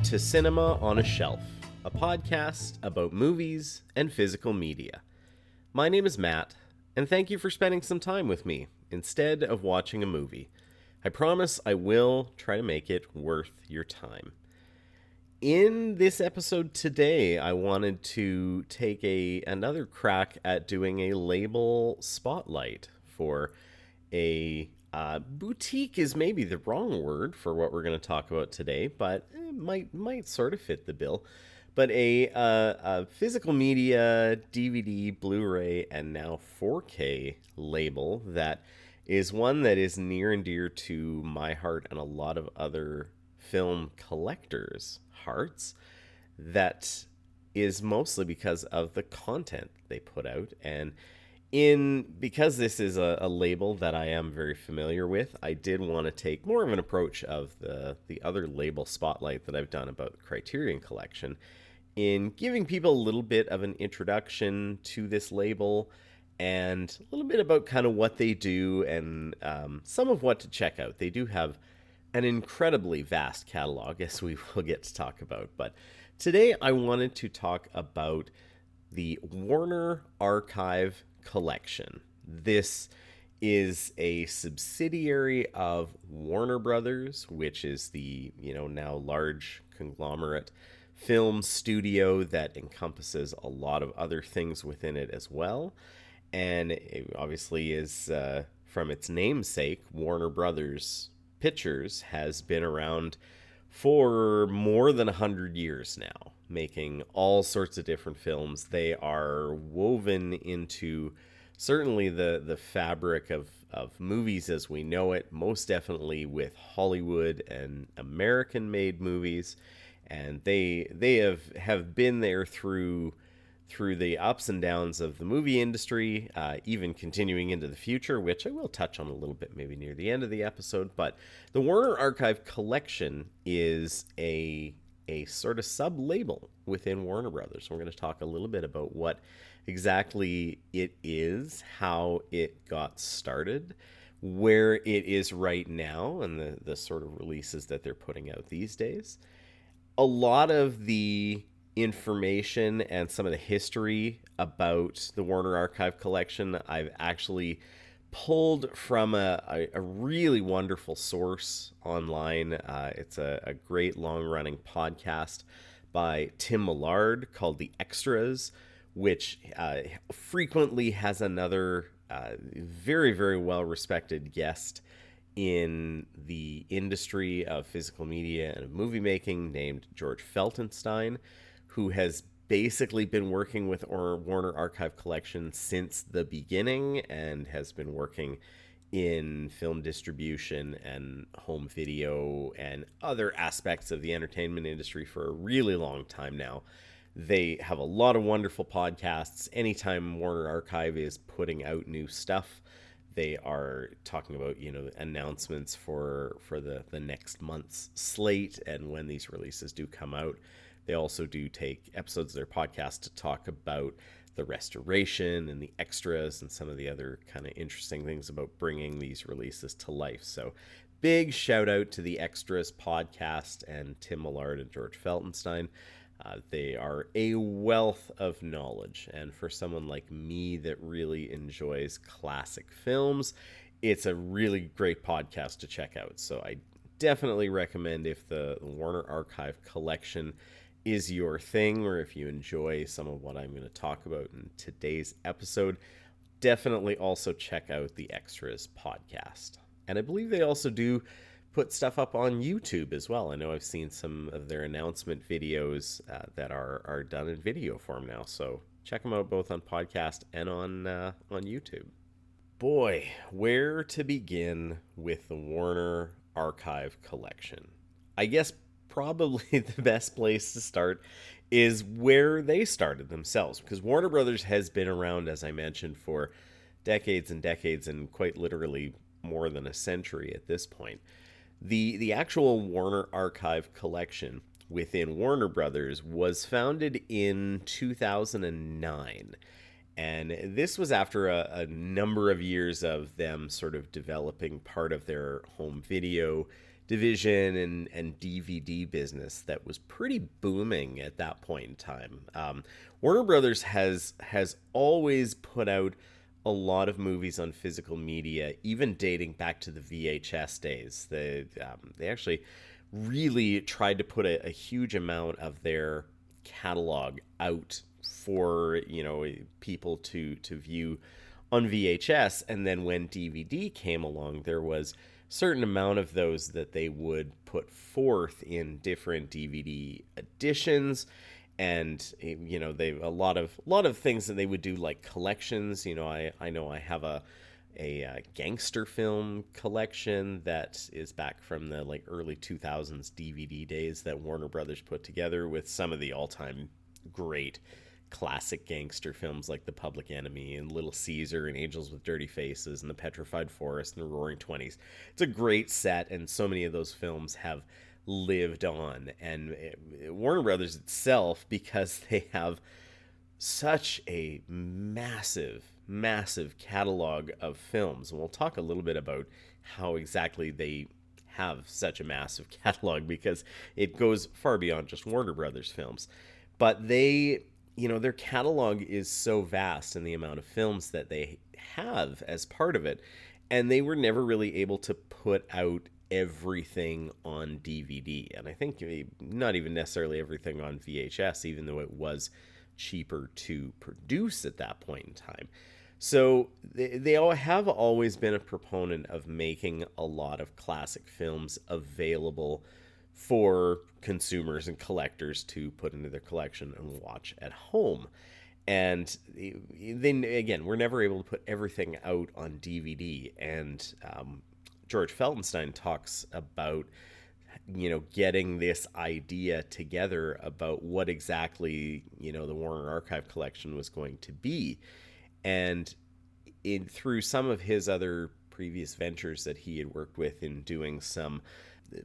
to Cinema on a Shelf, a podcast about movies and physical media. My name is Matt, and thank you for spending some time with me instead of watching a movie. I promise I will try to make it worth your time. In this episode today, I wanted to take another crack at doing a label spotlight for a boutique is maybe the wrong word for what we're going to talk about today, but it might sort of fit the bill. But a physical media, DVD, Blu-ray, and now 4K label that is one that is near and dear to my heart and a lot of other film collectors' hearts. That is mostly because of the content they put out, and because this is a label that I am very familiar with, I did want to take more of an approach of the other label spotlight that I've done about the Criterion Collection in giving people a little bit of an introduction to this label and a little bit about kind of what they do and some of what to check out. They do have an incredibly vast catalog, as we will get to talk about. But today I wanted to talk about the Warner Archive Collection. This is a subsidiary of Warner Brothers, which is the, now large conglomerate film studio that encompasses a lot of other things within it as well. And it obviously is, from its namesake, Warner Brothers Pictures has been around for more than 100 years now, making all sorts of different films. They are woven into certainly the fabric of movies as we know it, most definitely with Hollywood and American-made movies. And they have been there through the ups and downs of the movie industry, even continuing into the future, which I will touch on a little bit maybe near the end of the episode. But the Warner Archive Collection is a sort of sub-label within Warner Brothers. We're going to talk a little bit about what exactly it is, how it got started, where it is right now, and the sort of releases that they're putting out these days. A lot of the information and some of the history about the Warner Archive Collection I've actually pulled from a really wonderful source online. It's a great long-running podcast by Tim Millard called The Extras, which frequently has another very, very well-respected guest in the industry of physical media and movie making named George Feltenstein, who has basically been working with Warner Archive Collection since the beginning and has been working in film distribution and home video and other aspects of the entertainment industry for a really long time now. They have a lot of wonderful podcasts. Anytime Warner Archive is putting out new stuff, they are talking about, announcements for the next month's slate and when these releases do come out. They also do take episodes of their podcast to talk about the restoration and the extras and some of the other kind of interesting things about bringing these releases to life. So big shout out to the Extras podcast and Tim Millard and George Feltenstein. They are a wealth of knowledge, and for someone like me that really enjoys classic films, it's a really great podcast to check out. So I definitely recommend, if the Warner Archive Collection is your thing, or if you enjoy some of what I'm going to talk about in today's episode, definitely also check out the Extras podcast. And I believe they also do put stuff up on YouTube as well. I know I've seen some of their announcement videos that are done in video form now. So check them out both on podcast and on YouTube. Boy, where to begin with the Warner Archive Collection? I guess probably the best place to start is where they started themselves, because Warner Brothers has been around, as I mentioned, for decades and decades, and quite literally more than a century at this point. The actual Warner Archive Collection within Warner Brothers was founded in 2009. And this was after a number of years of them sort of developing part of their home video division and DVD business that was pretty booming at that point in time. Warner Brothers has always put out a lot of movies on physical media, even dating back to the VHS days. They actually really tried to put a huge amount of their catalog out for people to view on VHS, and then when DVD came along, there was a certain amount of those that they would put forth in different DVD editions, and they a lot of things that they would do, like collections. I know I have a gangster film collection that is back from the early 2000s DVD days that Warner Brothers put together with some of the all-time great classic gangster films like The Public Enemy and Little Caesar and Angels with Dirty Faces and The Petrified Forest and The Roaring Twenties. It's a great set, and so many of those films have lived on. And Warner Brothers itself, because they have such a massive catalog of films, and we'll talk a little bit about how exactly they have such a massive catalog, because it goes far beyond just Warner Brothers films. But their catalog is so vast in the amount of films that they have as part of it, and they were never really able to put out everything on DVD, and I think not even necessarily everything on VHS, even though it was cheaper to produce at that point in time. So they all have always been a proponent of making a lot of classic films available for consumers and collectors to put into their collection and watch at home. And then again, we're never able to put everything out on DVD. And George Felsenstein talks about getting this idea together about what exactly the Warner Archive collection was going to be. And through some of his other previous ventures that he had worked with in doing some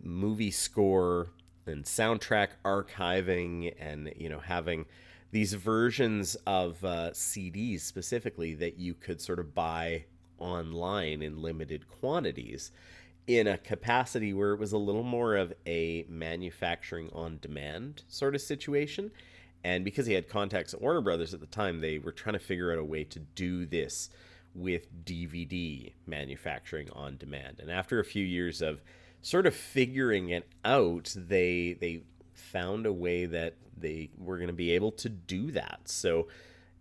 movie score and soundtrack archiving, and having these versions of CDs specifically that you could sort of buy online in limited quantities, in a capacity where it was a little more of a manufacturing on demand sort of situation. And because he had contacts at Warner Brothers at the time, they were trying to figure out a way to do this with DVD manufacturing on demand. And after a few years of sort of figuring it out, they found a way that they were going to be able to do that. So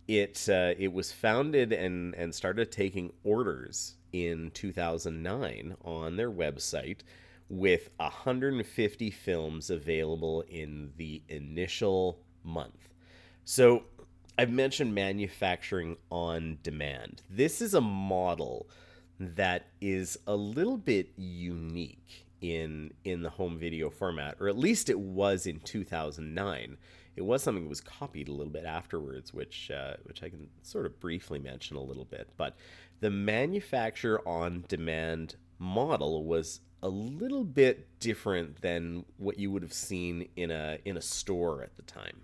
it was founded and started taking orders in 2009 on their website, with 150 films available in the initial month. So I've mentioned manufacturing on demand. This is a model that is a little bit unique in the home video format, or at least it was in 2009. It was something that was copied a little bit afterwards, which I can sort of briefly mention a little bit. But the manufacture on demand model was a little bit different than what you would have seen in a store at the time.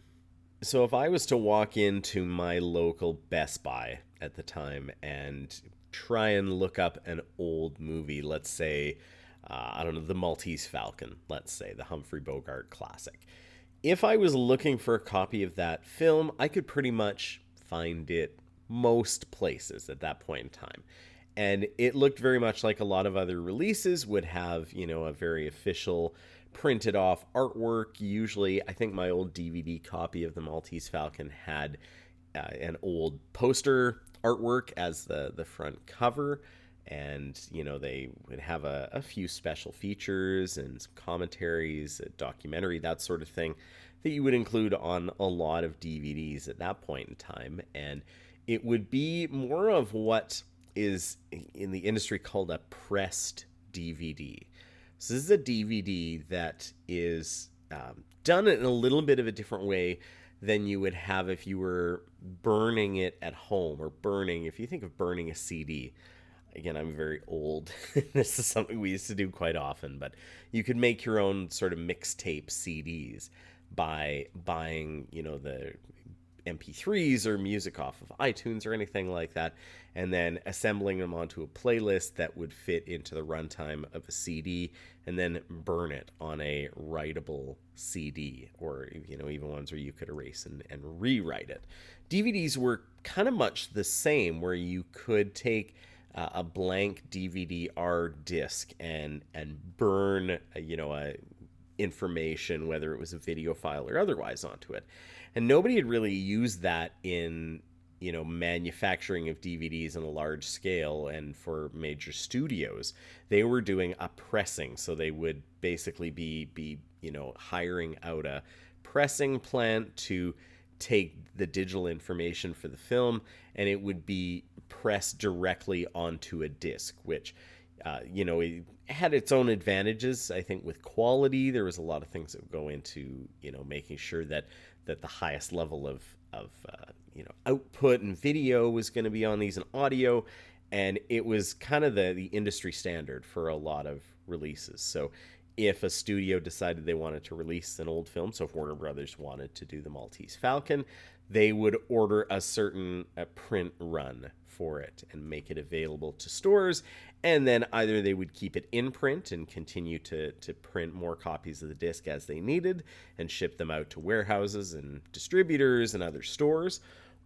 So if I was to walk into my local Best Buy at the time and try and look up an old movie, let's say, I don't know, The Maltese Falcon, let's say, the Humphrey Bogart classic. If I was looking for a copy of that film, I could pretty much find it most places at that point in time. And it looked very much like a lot of other releases would have, a very official printed off artwork. Usually, I think my old DVD copy of The Maltese Falcon had an old poster artwork as the front cover. And, they would have a few special features and some commentaries, a documentary, that sort of thing that you would include on a lot of DVDs at that point in time. And it would be more of what is in the industry called a pressed DVD. So this is a DVD that is done in a little bit of a different way than you would have if you were burning it at home, or if you think of burning a CD. Again, I'm very old. This is something we used to do quite often, but you could make your own sort of mixtape CDs by buying, the MP3s or music off of iTunes or anything like that, and then assembling them onto a playlist that would fit into the runtime of a CD, and then burn it on a writable CD, or even ones where you could erase and rewrite it. DVDs were kind of much the same, where you could take a blank DVD-R disc and burn information, whether it was a video file or otherwise, onto it. And nobody had really used that in manufacturing of DVDs on a large scale and for major studios. They were doing a pressing, so they would basically be hiring out a pressing plant to take the digital information for the film, and it would be pressed directly onto a disc, which it had its own advantages. I think with quality, there was a lot of things that would go into making sure that the highest level of output and video was going to be on these, and audio, and it was kind of the industry standard for a lot of releases. So if a studio decided they wanted to release an old film, so if Warner Brothers wanted to do the Maltese Falcon, they would order a certain print run for it and make it available to stores, and then either they would keep it in print and continue to print more copies of the disc as they needed and ship them out to warehouses and distributors and other stores,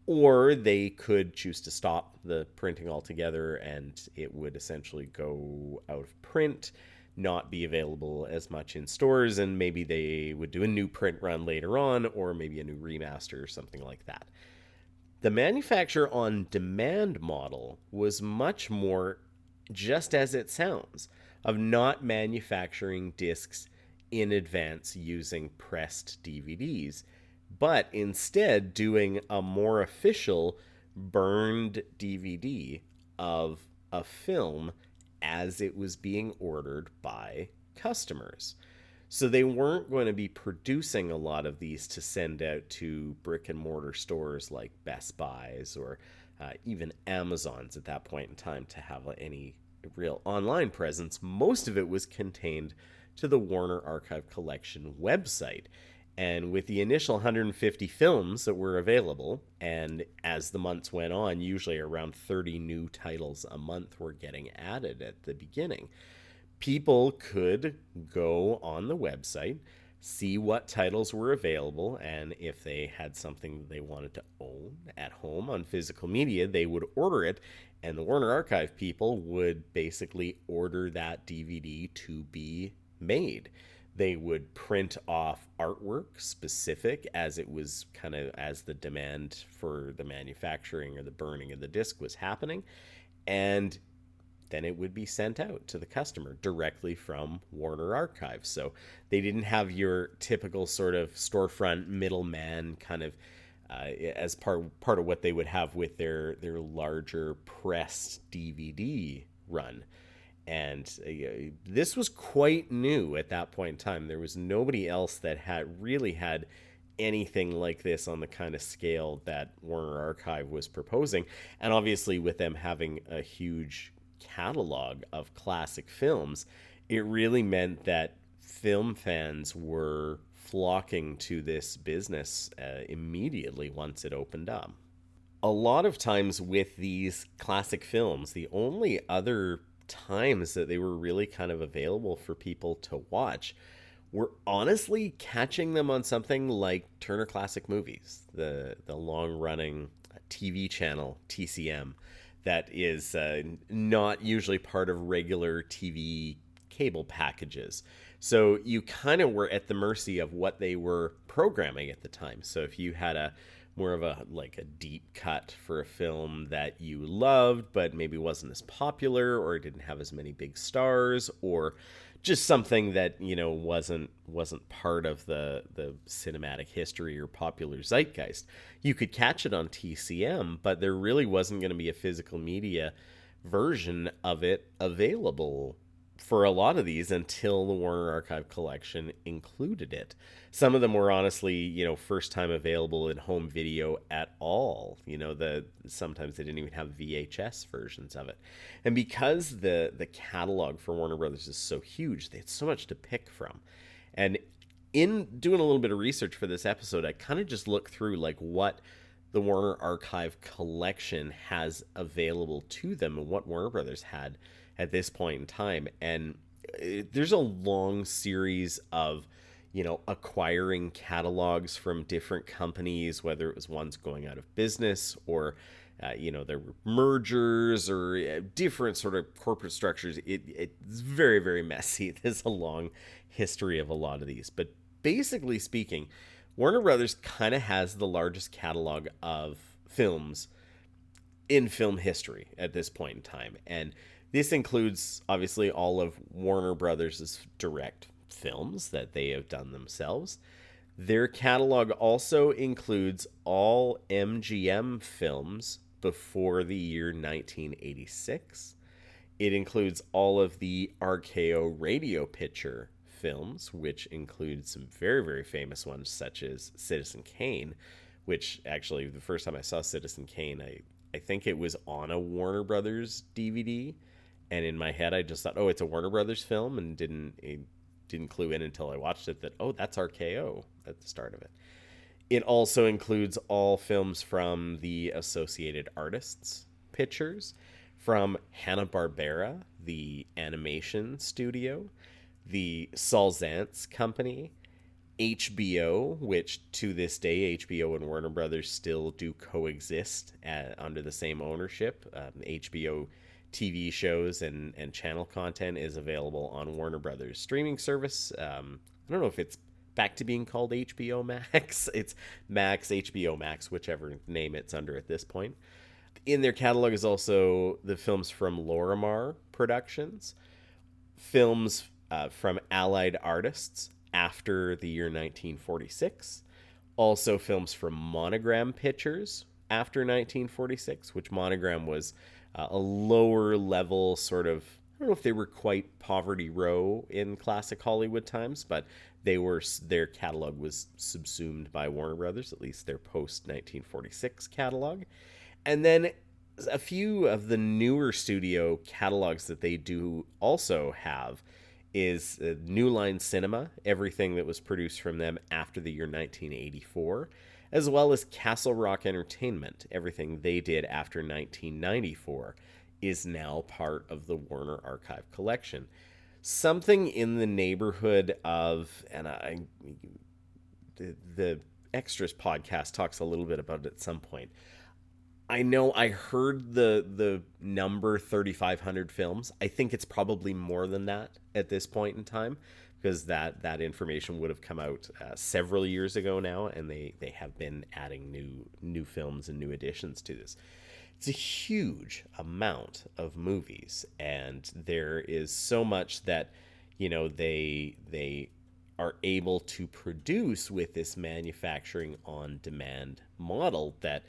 or they could choose to stop the printing altogether and it would essentially go out of print, not be available as much in stores, and maybe they would do a new print run later on, or maybe a new remaster or something like that. The manufacture on demand model was much more just as it sounds, of not manufacturing discs in advance using pressed DVDs, but instead doing a more official burned DVD of a film as it was being ordered by customers. So they weren't going to be producing a lot of these to send out to brick and mortar stores like Best Buys or even Amazon's at that point in time to have any real online presence. Most of it was contained to the Warner Archive Collection website. And with the initial 150 films that were available, and as the months went on, usually around 30 new titles a month were getting added at the beginning, people could go on the website, see what titles were available, and if they had something that they wanted to own at home on physical media, they would order it, and the Warner Archive people would basically order that DVD to be made. They would print off artwork specific as it was kind of as the demand for the manufacturing or the burning of the disc was happening, and then it would be sent out to the customer directly from Warner Archive. So they didn't have your typical sort of storefront middleman kind of as part of what they would have with their larger pressed DVD run. And this was quite new at that point in time. There was nobody else that had anything like this on the kind of scale that Warner Archive was proposing. And obviously with them having a huge catalog of classic films, it really meant that film fans were flocking to this business immediately once it opened up. A lot of times with these classic films, the only other times that they were really kind of available for people to watch were honestly catching them on something like Turner Classic Movies, the long-running TV channel, TCM, that is not usually part of regular TV cable packages. So you kind of were at the mercy of what they were programming at the time. So if you had more of a deep cut for a film that you loved but maybe wasn't as popular, or didn't have as many big stars, or just something that wasn't part of the cinematic history or popular zeitgeist, you could catch it on TCM, but there really wasn't going to be a physical media version of it available for a lot of these until the Warner Archive Collection included it. Some of them were honestly, first time available in home video at all. Sometimes they didn't even have VHS versions of it. And because the catalog for Warner Brothers is so huge, they had so much to pick from. And in doing a little bit of research for this episode, I kind of just looked through what the Warner Archive collection has available to them and what Warner Brothers had at this point in time. And there's a long series of, acquiring catalogs from different companies, whether it was ones going out of business or, there were mergers or different sort of corporate structures. It's very, very messy. There's a long history of a lot of these. But basically speaking, Warner Brothers kind of has the largest catalog of films in film history at this point in time. And this includes, obviously, all of Warner Brothers' direct films that they have done themselves. Their catalog also includes all MGM films before the year 1986. It includes all of the RKO Radio Picture films, which include some very, very famous ones, such as Citizen Kane, which actually, the first time I saw Citizen Kane, I think it was on a Warner Brothers DVD. And in my head, I just thought, oh, it's a Warner Brothers film, and didn't clue in until I watched it that, oh, that's RKO at the start of it. It also includes all films from the Associated Artists Pictures, from Hanna-Barbera, the animation studio, the Salzance Company, HBO, which to this day, HBO and Warner Brothers still do coexist under the same ownership. HBO TV shows and channel content is available on Warner Brothers streaming service. I don't know if it's back to being called HBO Max. It's Max, HBO Max, whichever name it's under at this point. In their catalog is also the films from Lorimar Productions, films from Allied Artists after the year 1946, also films from Monogram Pictures after 1946, which Monogram was a lower level sort of, I don't know if they were quite Poverty Row in classic Hollywood times, but their catalog was subsumed by Warner Brothers, at least their post 1946 catalog. And then a few of the newer studio catalogs that they do also have is New Line Cinema, everything that was produced from them after the year 1984, as well as Castle Rock Entertainment, everything they did after 1994 is now part of the Warner Archive collection. Something in the neighborhood of, and the Extras podcast talks a little bit about it at some point. I know I heard the number 3,500 films. I think it's probably more than that at this point in time, because that information would have come out several years ago now, and they have been adding new films and new additions to this. It's a huge amount of movies, and there is so much that they are able to produce with this manufacturing on demand model that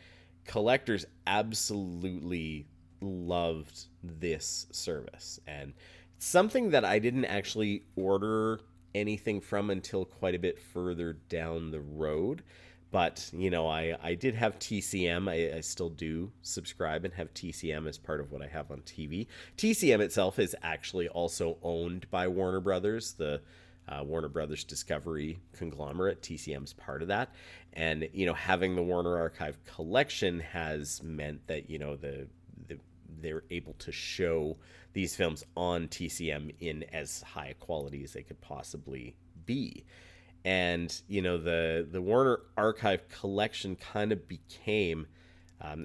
collectors absolutely loved this service. And it's something that I didn't actually order anything from until quite a bit further down the road. But, I did have TCM. I still do subscribe and have TCM as part of what I have on TV. TCM itself is actually also owned by Warner Brothers, the Warner Brothers Discovery conglomerate. TCM's part of that. And, having the Warner Archive collection has meant that, they're able to show these films on TCM in as high a quality as they could possibly be. And, the Warner Archive collection kind of became,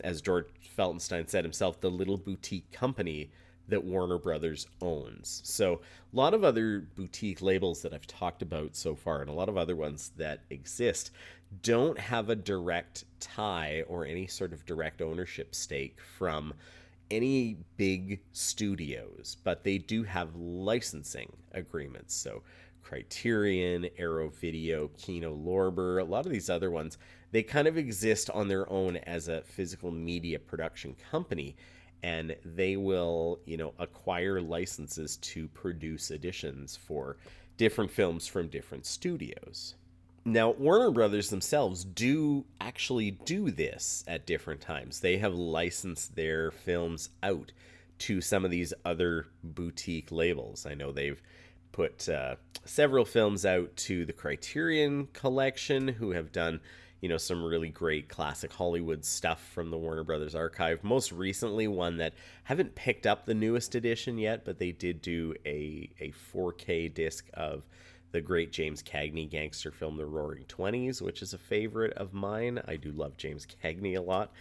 as George Feltenstein said himself, the little boutique company that Warner Brothers owns. So a lot of other boutique labels that I've talked about so far, and a lot of other ones that exist, don't have a direct tie or any sort of direct ownership stake from any big studios, but they do have licensing agreements. So Criterion, Arrow Video, Kino Lorber, a lot of these other ones, they kind of exist on their own as a physical media production company, and they will, acquire licenses to produce editions for different films from different studios. Now, Warner Brothers themselves do actually do this at different times. They have licensed their films out to some of these other boutique labels. I know they've put several films out to the Criterion Collection, who have done, some really great classic Hollywood stuff from the Warner Brothers archive. Most recently, one that haven't picked up the newest edition yet, but they did do a 4K disc of the great James Cagney gangster film, The Roaring Twenties, which is a favorite of mine. I do love James Cagney a lot.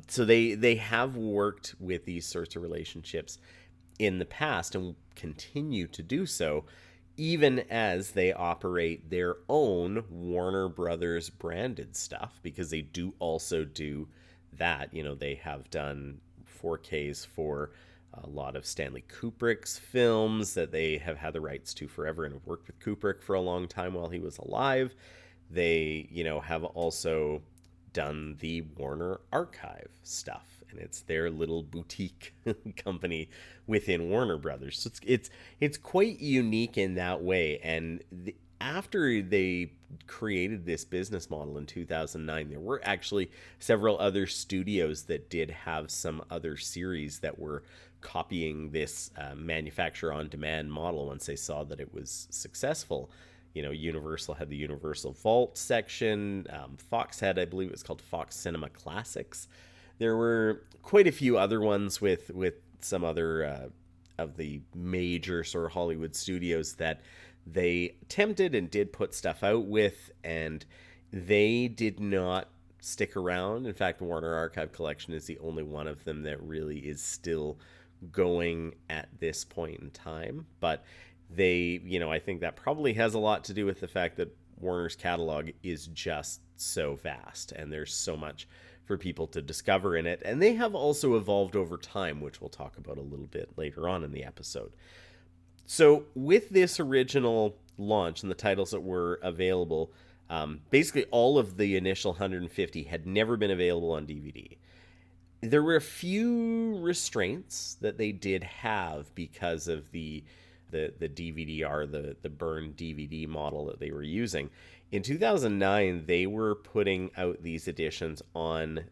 So they have worked with these sorts of relationships in the past and continue to do so, even as they operate their own Warner Brothers branded stuff, because they do also do that. They have done 4Ks for a lot of Stanley Kubrick's films that they have had the rights to forever and have worked with Kubrick for a long time while he was alive. They, have also done the Warner Archive stuff, and it's their little boutique company within Warner Brothers. So it's quite unique in that way. And after they created this business model in 2009, there were actually several other studios that did have some other series that were copying this manufacture on demand model once they saw that it was successful. Universal had the Universal Vault section. Fox had, I believe it was called Fox Cinema Classics. There were quite a few other ones with some other of the major sort of Hollywood studios that they attempted and did put stuff out with, and they did not stick around. In fact, the Warner Archive Collection is the only one of them that really is still going at this point in time. But they, I think that probably has a lot to do with the fact that Warner's catalog is just so vast and there's so much for people to discover in it. And they have also evolved over time, which we'll talk about a little bit later on in the episode. So with this original launch and the titles that were available, basically all of the initial 150 had never been available on DVD. There were a few restraints that they did have because of the DVD-R, the burn DVD model that they were using. In 2009, they were putting out these editions on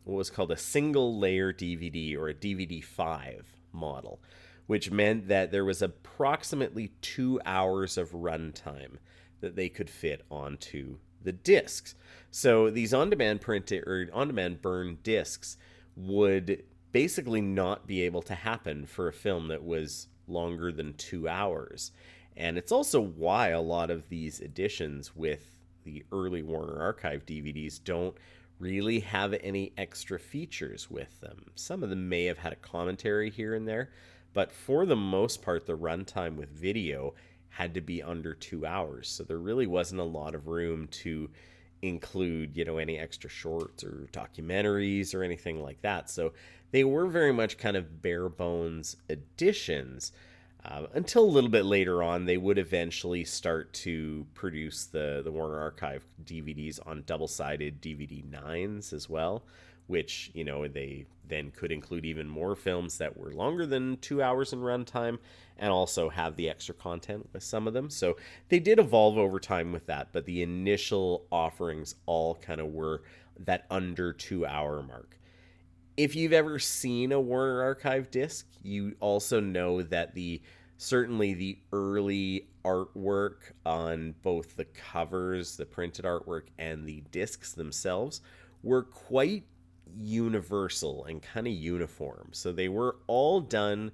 what was called a single layer DVD, or a DVD-5 model, which meant that there was approximately 2 hours of runtime that they could fit onto the discs. So these on-demand printed or on-demand burn discs would basically not be able to happen for a film that was longer than 2 hours. And it's also why a lot of these editions with the early Warner Archive DVDs don't really have any extra features with them. Some of them may have had a commentary here and there, but for the most part, the runtime with video had to be under 2 hours. So there really wasn't a lot of room to include, any extra shorts or documentaries or anything like that. So they were very much kind of bare bones editions. Until a little bit later on, they would eventually start to produce the Warner Archive DVDs on double-sided DVD 9s as well, which, they then could include even more films that were longer than 2 hours in runtime and also have the extra content with some of them. So they did evolve over time with that, but the initial offerings all kind of were that under 2 hour mark. If you've ever seen a Warner Archive disc, you also know that certainly the early artwork on both the covers, the printed artwork, and the discs themselves were quite universal and kind of uniform. So they were all done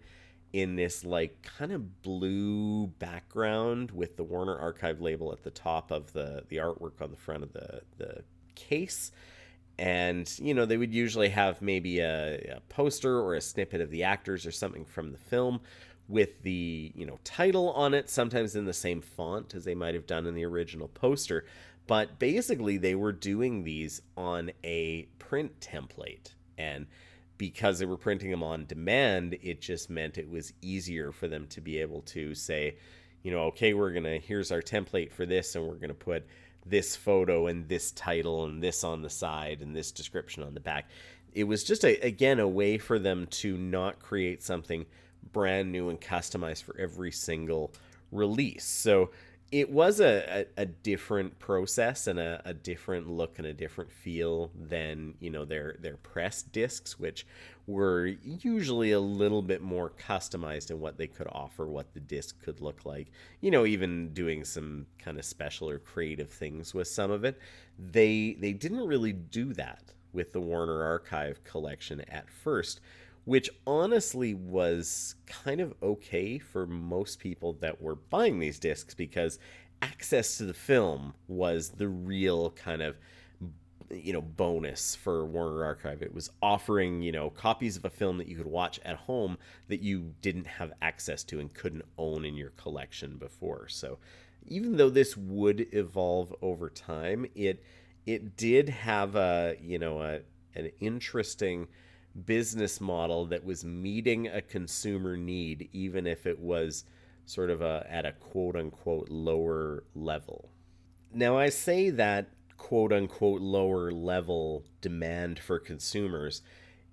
in this kind of blue background with the Warner Archive label at the top of the artwork on the front of the case. And, they would usually have maybe a poster or a snippet of the actors or something from the film with the, title on it, sometimes in the same font as they might have done in the original poster. But basically, they were doing these on a print template. And because they were printing them on demand, it just meant it was easier for them to be able to say, okay, here's our template for this, and we're going to put this photo and this title and this on the side and this description on the back. It was just, a way for them to not create something brand new and customized for every single release. So It was a different process and a different look and a different feel than their press discs, which were usually a little bit more customized in what they could offer, what the disc could look like. Even doing some kind of special or creative things with some of it. They didn't really do that with the Warner Archive collection at first, which honestly was kind of okay for most people that were buying these discs, because access to the film was the real kind of bonus for Warner Archive. It was offering copies of a film that you could watch at home that you didn't have access to and couldn't own in your collection before. So even though this would evolve over time, it did have an interesting business model that was meeting a consumer need, even if it was sort of at a quote unquote lower level. Now, I say that quote unquote lower level demand for consumers.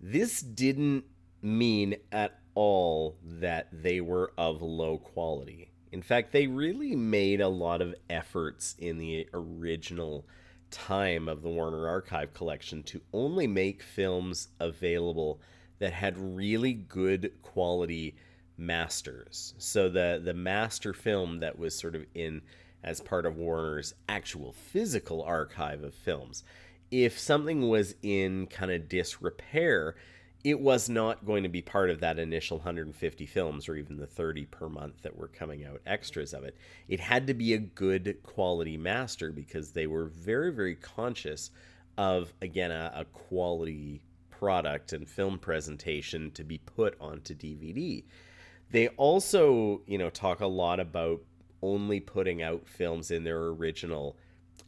This didn't mean at all that they were of low quality. In fact, they really made a lot of efforts in the original time of the Warner Archive collection to only make films available that had really good quality masters. So the master film that was sort of in as part of Warner's actual physical archive of films, if something was in kind of disrepair, it was not going to be part of that initial 150 films or even the 30 per month that were coming out extras of it. It had to be a good quality master, because they were very, very conscious of, again, a quality product and film presentation to be put onto DVD. They also, talk a lot about only putting out films in their original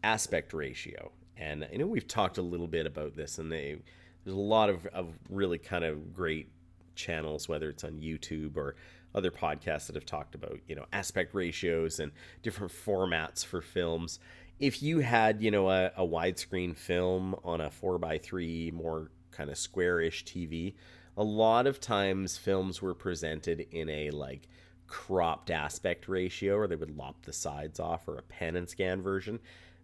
aspect ratio. And I know we've talked a little bit about this, and there's a lot of really kind of great channels, whether it's on YouTube or other podcasts, that have talked about, aspect ratios and different formats for films. If you had, a widescreen film on a 4:3, more kind of squarish TV, a lot of times films were presented in a like cropped aspect ratio, or they would lop the sides off, or a pen and scan version.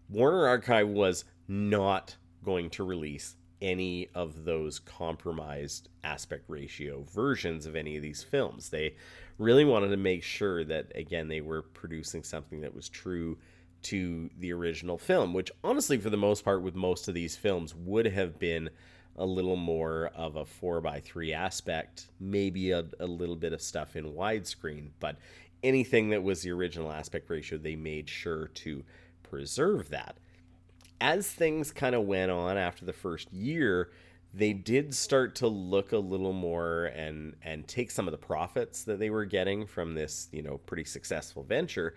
Warner Archive was not going to release any of those compromised aspect ratio versions of any of these films. They really wanted to make sure that, again, they were producing something that was true to the original film, which honestly, for the most part, with most of these films, would have been a little more of a 4:3 aspect, maybe a little bit of stuff in widescreen, but anything that was the original aspect ratio, they made sure to preserve that. As things kind of went on after the first year, they did start to look a little more and take some of the profits that they were getting from this, pretty successful venture,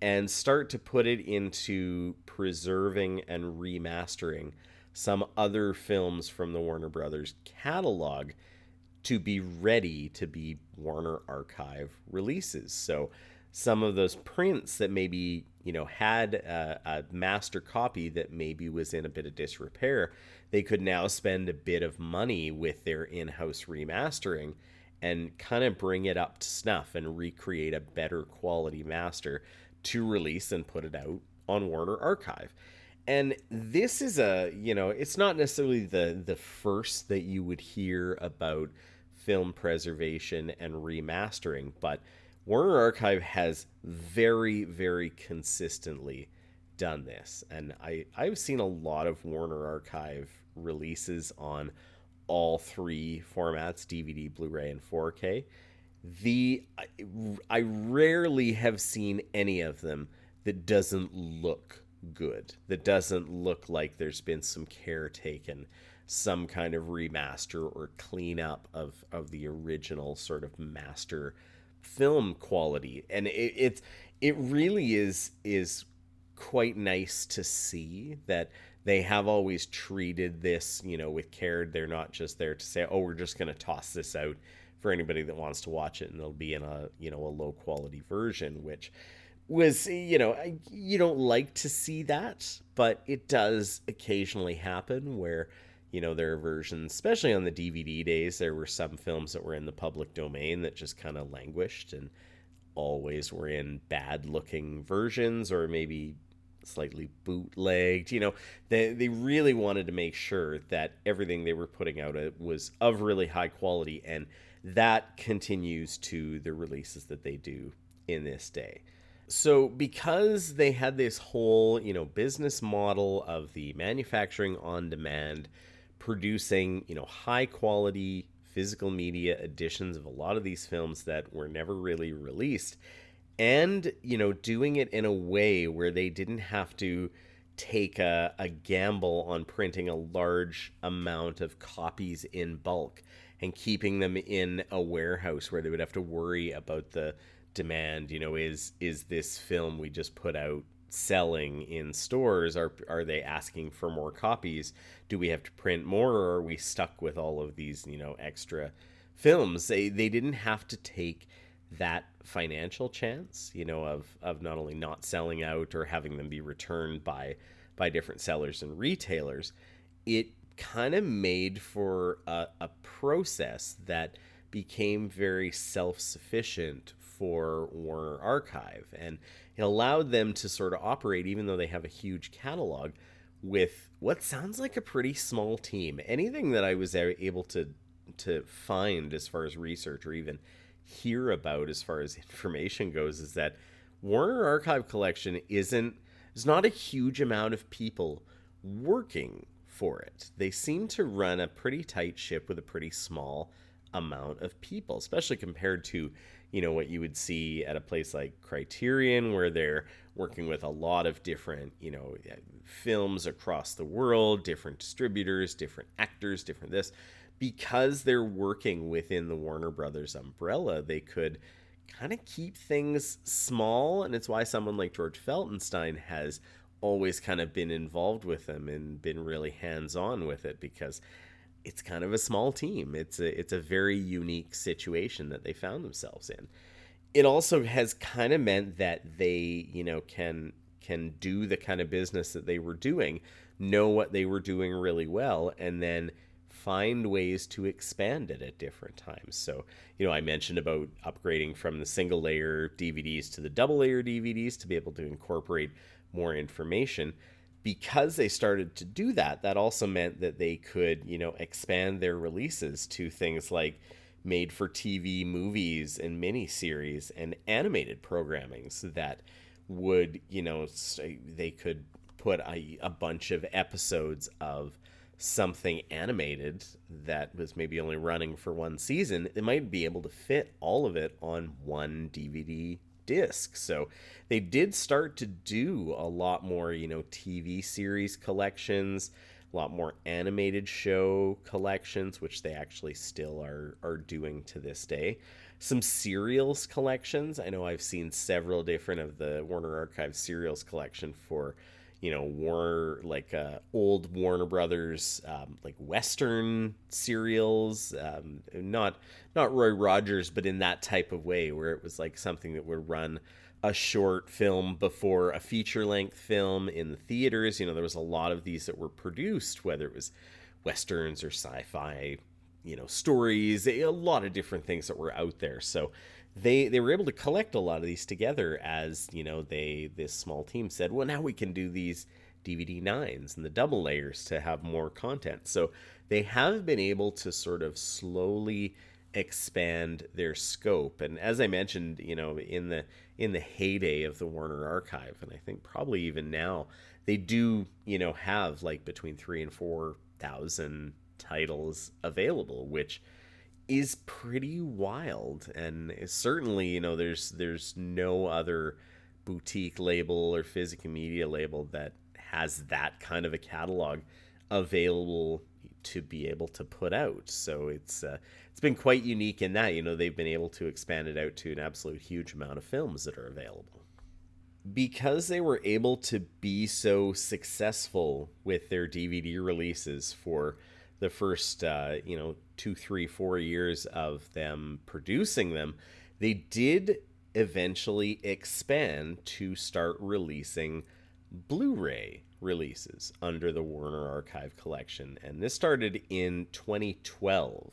and start to put it into preserving and remastering some other films from the Warner Brothers catalog to be ready to be Warner Archive releases. So some of those prints that maybe, had a master copy that maybe was in a bit of disrepair, they could now spend a bit of money with their in-house remastering and kind of bring it up to snuff and recreate a better quality master to release and put it out on Warner Archive. And this is it's not necessarily the first that you would hear about film preservation and remastering, but Warner Archive has very, very consistently done this. And I've seen a lot of Warner Archive releases on all three formats, DVD, Blu-ray, and 4K. I rarely have seen any of them that doesn't look good, that doesn't look like there's been some care taken, some kind of remaster or cleanup of the original sort of master film quality. And it really is quite nice to see that they have always treated this, with care. They're not just there to say, oh, we're just going to toss this out for anybody that wants to watch it, and it'll be in a low quality version, which was, you don't like to see that, but it does occasionally happen where, there are versions, especially on the DVD days, there were some films that were in the public domain that just kind of languished, and always were in bad looking versions or maybe slightly bootlegged. They really wanted to make sure that everything they were putting out was of really high quality, and that continues to the releases that they do in this day. So because they had this whole, business model of the manufacturing on demand, producing, high quality physical media editions of a lot of these films that were never really released, and, doing it in a way where they didn't have to take a gamble on printing a large amount of copies in bulk and keeping them in a warehouse where they would have to worry about the demand. Is this film we just put out selling in stores? Are they asking for more copies? Do we have to print more, or are we stuck with all of these extra films? They didn't have to take that financial chance, of not only not selling out or having them be returned by different sellers and retailers. It kind of made for a process that became very self-sufficient for Warner Archive, and it allowed them to sort of operate, even though they have a huge catalog, with what sounds like a pretty small team. Anything that I was able to find as far as research or even hear about as far as information goes is that Warner Archive Collection is not a huge amount of people working for it. They seem to run a pretty tight ship with a pretty small amount of people, especially compared to what you would see at a place like Criterion, where they're working with a lot of different films across the world, different distributors, different actors, different this. Because they're working within the Warner Brothers umbrella, they could kind of keep things small, and it's why someone like George Feltenstein has always kind of been involved with them and been really hands-on with it, because it's kind of a small team. It's a very unique situation that they found themselves in. It also has kind of meant that they, can do the kind of business that they were doing, know what they were doing really well, and then find ways to expand it at different times. So, I mentioned about upgrading from the single layer DVDs to the double layer DVDs to be able to incorporate more information. Because they started to do that, that also meant that they could, expand their releases to things like made for TV movies and miniseries and animated programming, so that would, they could put a bunch of episodes of something animated that was maybe only running for one season. They might be able to fit all of it on one DVD disc. So they did start to do a lot more, TV series collections, a lot more animated show collections, which they actually still are doing to this day. Some serials collections. I know I've seen several different of the Warner Archive serials collection for Warner, like old Warner Brothers, like Western serials, not Roy Rogers, but in that type of way, where it was like something that would run a short film before a feature-length film in the theaters. There was a lot of these that were produced, whether it was Westerns or sci-fi, stories, a lot of different things that were out there. So they were able to collect a lot of these together as, this small team said, well, now we can do these DVD 9s and the double layers to have more content. So they have been able to sort of slowly expand their scope. And as I mentioned, in the heyday of the Warner Archive, and I think probably even now, they do, have like between 3,000 and 4,000 titles available, which is pretty wild. And certainly, there's no other boutique label or physical media label that has that kind of a catalog available to be able to put out. So it's been quite unique in that, they've been able to expand it out to an absolute huge amount of films that are available. Because they were able to be so successful with their DVD releases for the first, 2, 3, 4 years of them producing them, they did eventually expand to start releasing Blu-ray releases under the Warner Archive Collection. And this started in 2012.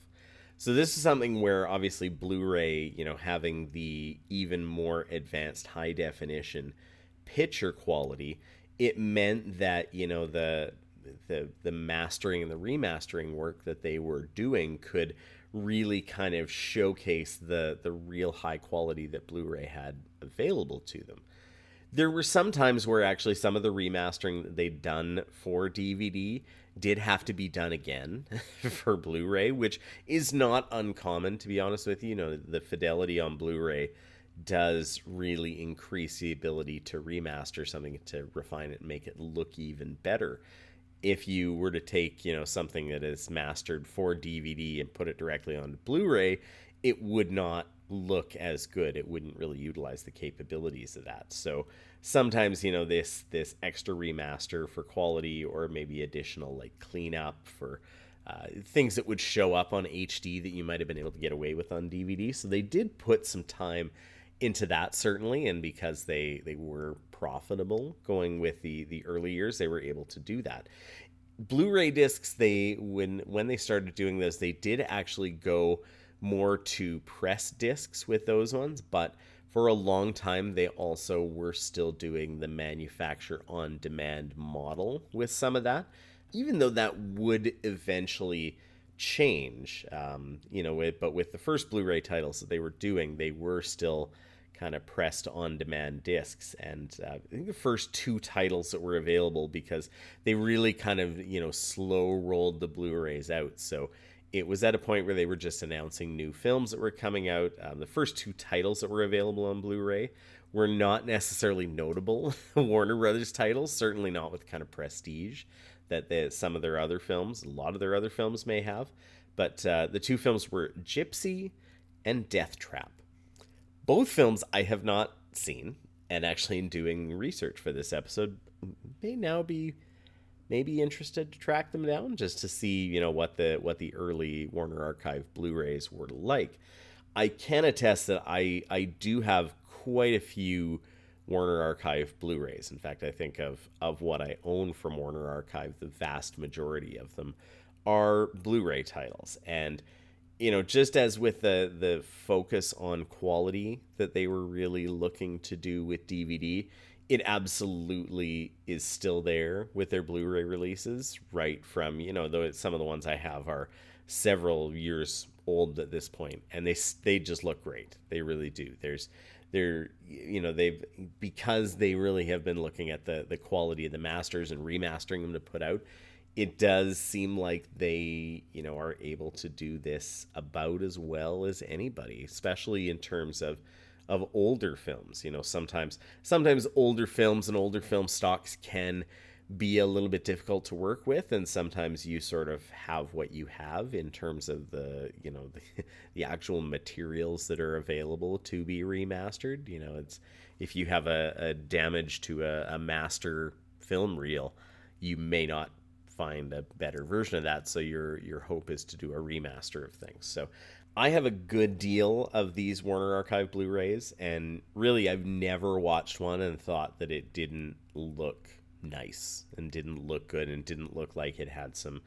So this is something where obviously Blu-ray, having the even more advanced high definition picture quality, it meant that, the mastering and the remastering work that they were doing could really kind of showcase the real high quality that Blu-ray had available to them. There were some times where actually some of the remastering that they'd done for DVD did have to be done again for Blu-ray, which is not uncommon, to be honest with you. The fidelity on Blu-ray does really increase the ability to remaster something, to refine it and make it look even better. If you were to take, something that is mastered for DVD and put it directly on Blu-ray, it would not look as good. It wouldn't really utilize the capabilities of that. So sometimes, this extra remaster for quality, or maybe additional like cleanup for things that would show up on HD that you might have been able to get away with on DVD. So they did put some time into that, certainly, and because they were profitable going with the early years, they were able to do that. Blu-ray discs, when they started doing this, they did actually go more to press discs with those ones, but for a long time they also were still doing the manufacture on demand model with some of that, even though that would eventually change. But with the first Blu-ray titles that they were doing, they were still kind of pressed on demand discs. And I think the first two titles that were available, because they really kind of, slow rolled the Blu-rays out. So it was at a point where they were just announcing new films that were coming out. The first two titles that were available on Blu-ray were not necessarily notable Warner Brothers titles, certainly not with kind of prestige that some of their other films, a lot of their other films may have. But the two films were Gypsy and Death Trap. Both films I have not seen, and actually in doing research for this episode, may now be maybe interested to track them down just to see, what the early Warner Archive Blu-rays were like. I can attest that I do have quite a few Warner Archive Blu-rays. In fact, I think of what I own from Warner Archive, the vast majority of them are Blu-ray titles. And just as with the focus on quality that they were really looking to do with DVD, it absolutely is still there with their Blu-ray releases, right from, though some of the ones I have are several years old at this point, and they just look great. They really do. Because they really have been looking at the quality of the masters and remastering them to put out, it does seem like they, are able to do this about as well as anybody, especially in terms of older films. Sometimes older films and older film stocks can be a little bit difficult to work with, and sometimes you sort of have what you have in terms of the actual materials that are available to be remastered. It's, if you have a damage to a master film reel, you may not find a better version of that, so your hope is to do a remaster of things. So I have a good deal of these Warner Archive Blu-rays, and really I've never watched one and thought that it didn't look nice and didn't look good and didn't look like it had some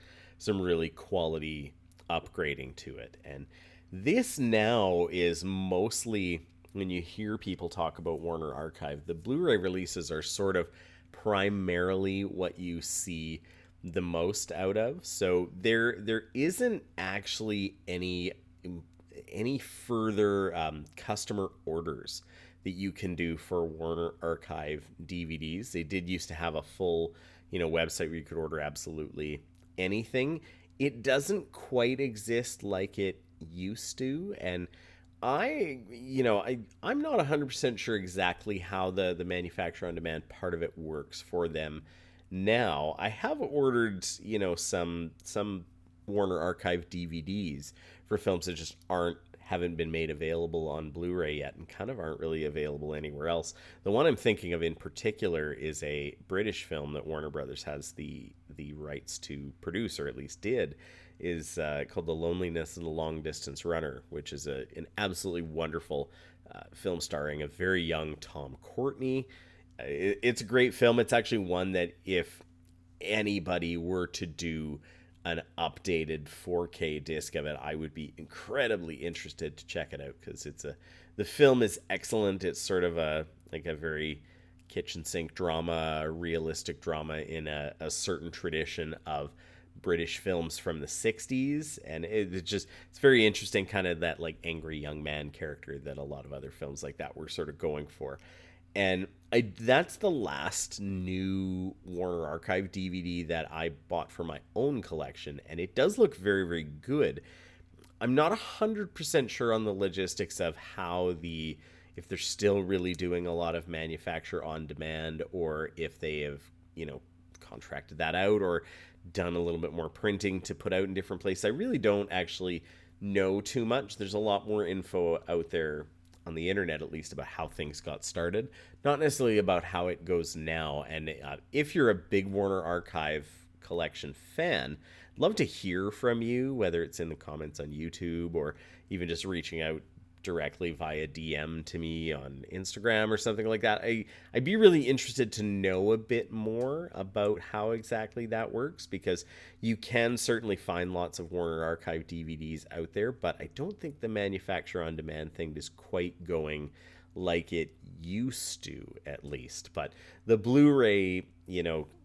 really quality upgrading to it. And this now is mostly, when you hear people talk about Warner Archive, the Blu-ray releases are sort of primarily what you see the most out of. So there isn't actually any further customer orders that you can do for Warner Archive DVDs. They did used to have a full, website where you could order absolutely anything. It doesn't quite exist like it used to, and I'm not 100% sure exactly how the manufacturer on demand part of it works for them now. I have ordered, some Warner Archive DVDs for films that just haven't been made available on Blu-ray yet, and kind of aren't really available anywhere else. The one I'm thinking of in particular is a British film that Warner Brothers has the rights to produce, or at least did, is called The Loneliness of the Long Distance Runner, which is an absolutely wonderful film starring a very young Tom Courtenay. It's a great film. It's actually one that if anybody were to do an updated 4K disc of it, I would be incredibly interested to check it out, because the film is excellent. It's sort of a very kitchen sink drama, realistic drama in a certain tradition of British films from the 60s, and it's very interesting, kind of that like angry young man character that a lot of other films like that were sort of going for. And that's the last new Warner Archive DVD that I bought for my own collection, and it does look very, very good. I'm not 100% sure on the logistics of if they're still really doing a lot of manufacture on demand, or if they have, contracted that out or done a little bit more printing to put out in different places. I really don't actually know too much. There's a lot more info out there on the internet, at least, about how things got started, not necessarily about how it goes now. And if you're a big Warner Archive collection fan, I'd love to hear from you, whether it's in the comments on YouTube or even just reaching out directly via DM to me on Instagram or something like that. I'd be really interested to know a bit more about how exactly that works, because you can certainly find lots of Warner Archive DVDs out there, but I don't think the manufacture on demand thing is quite going like it used to, at least. But the Blu-ray,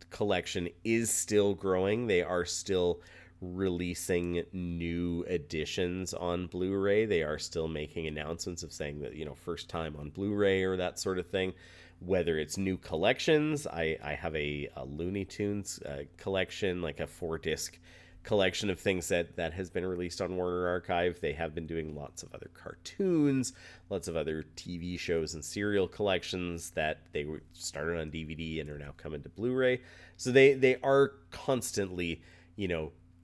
collection is still growing. They are still releasing new editions on Blu-ray. They are still making announcements of saying that, first time on Blu-ray or that sort of thing. Whether it's new collections, I have a Looney Tunes collection, like a 4-disc collection of things that has been released on Warner Archive. They have been doing lots of other cartoons, lots of other TV shows and serial collections that they were started on DVD and are now coming to Blu-ray. So they are constantly,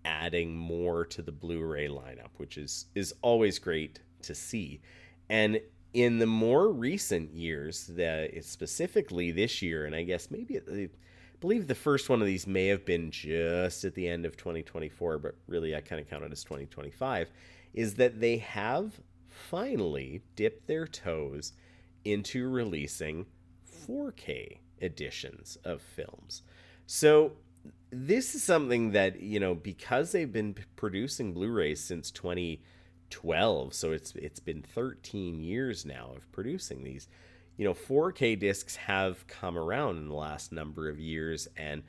adding more to the Blu-ray lineup, which is always great to see. And in the more recent years, specifically this year, and I guess maybe I believe the first one of these may have been just at the end of 2024, but really I kind of count it as 2025, is that they have finally dipped their toes into releasing 4K editions of films. So this is something that, because they've been producing Blu-rays since 2012, so it's been 13 years now of producing these. 4K discs have come around in the last number of years, and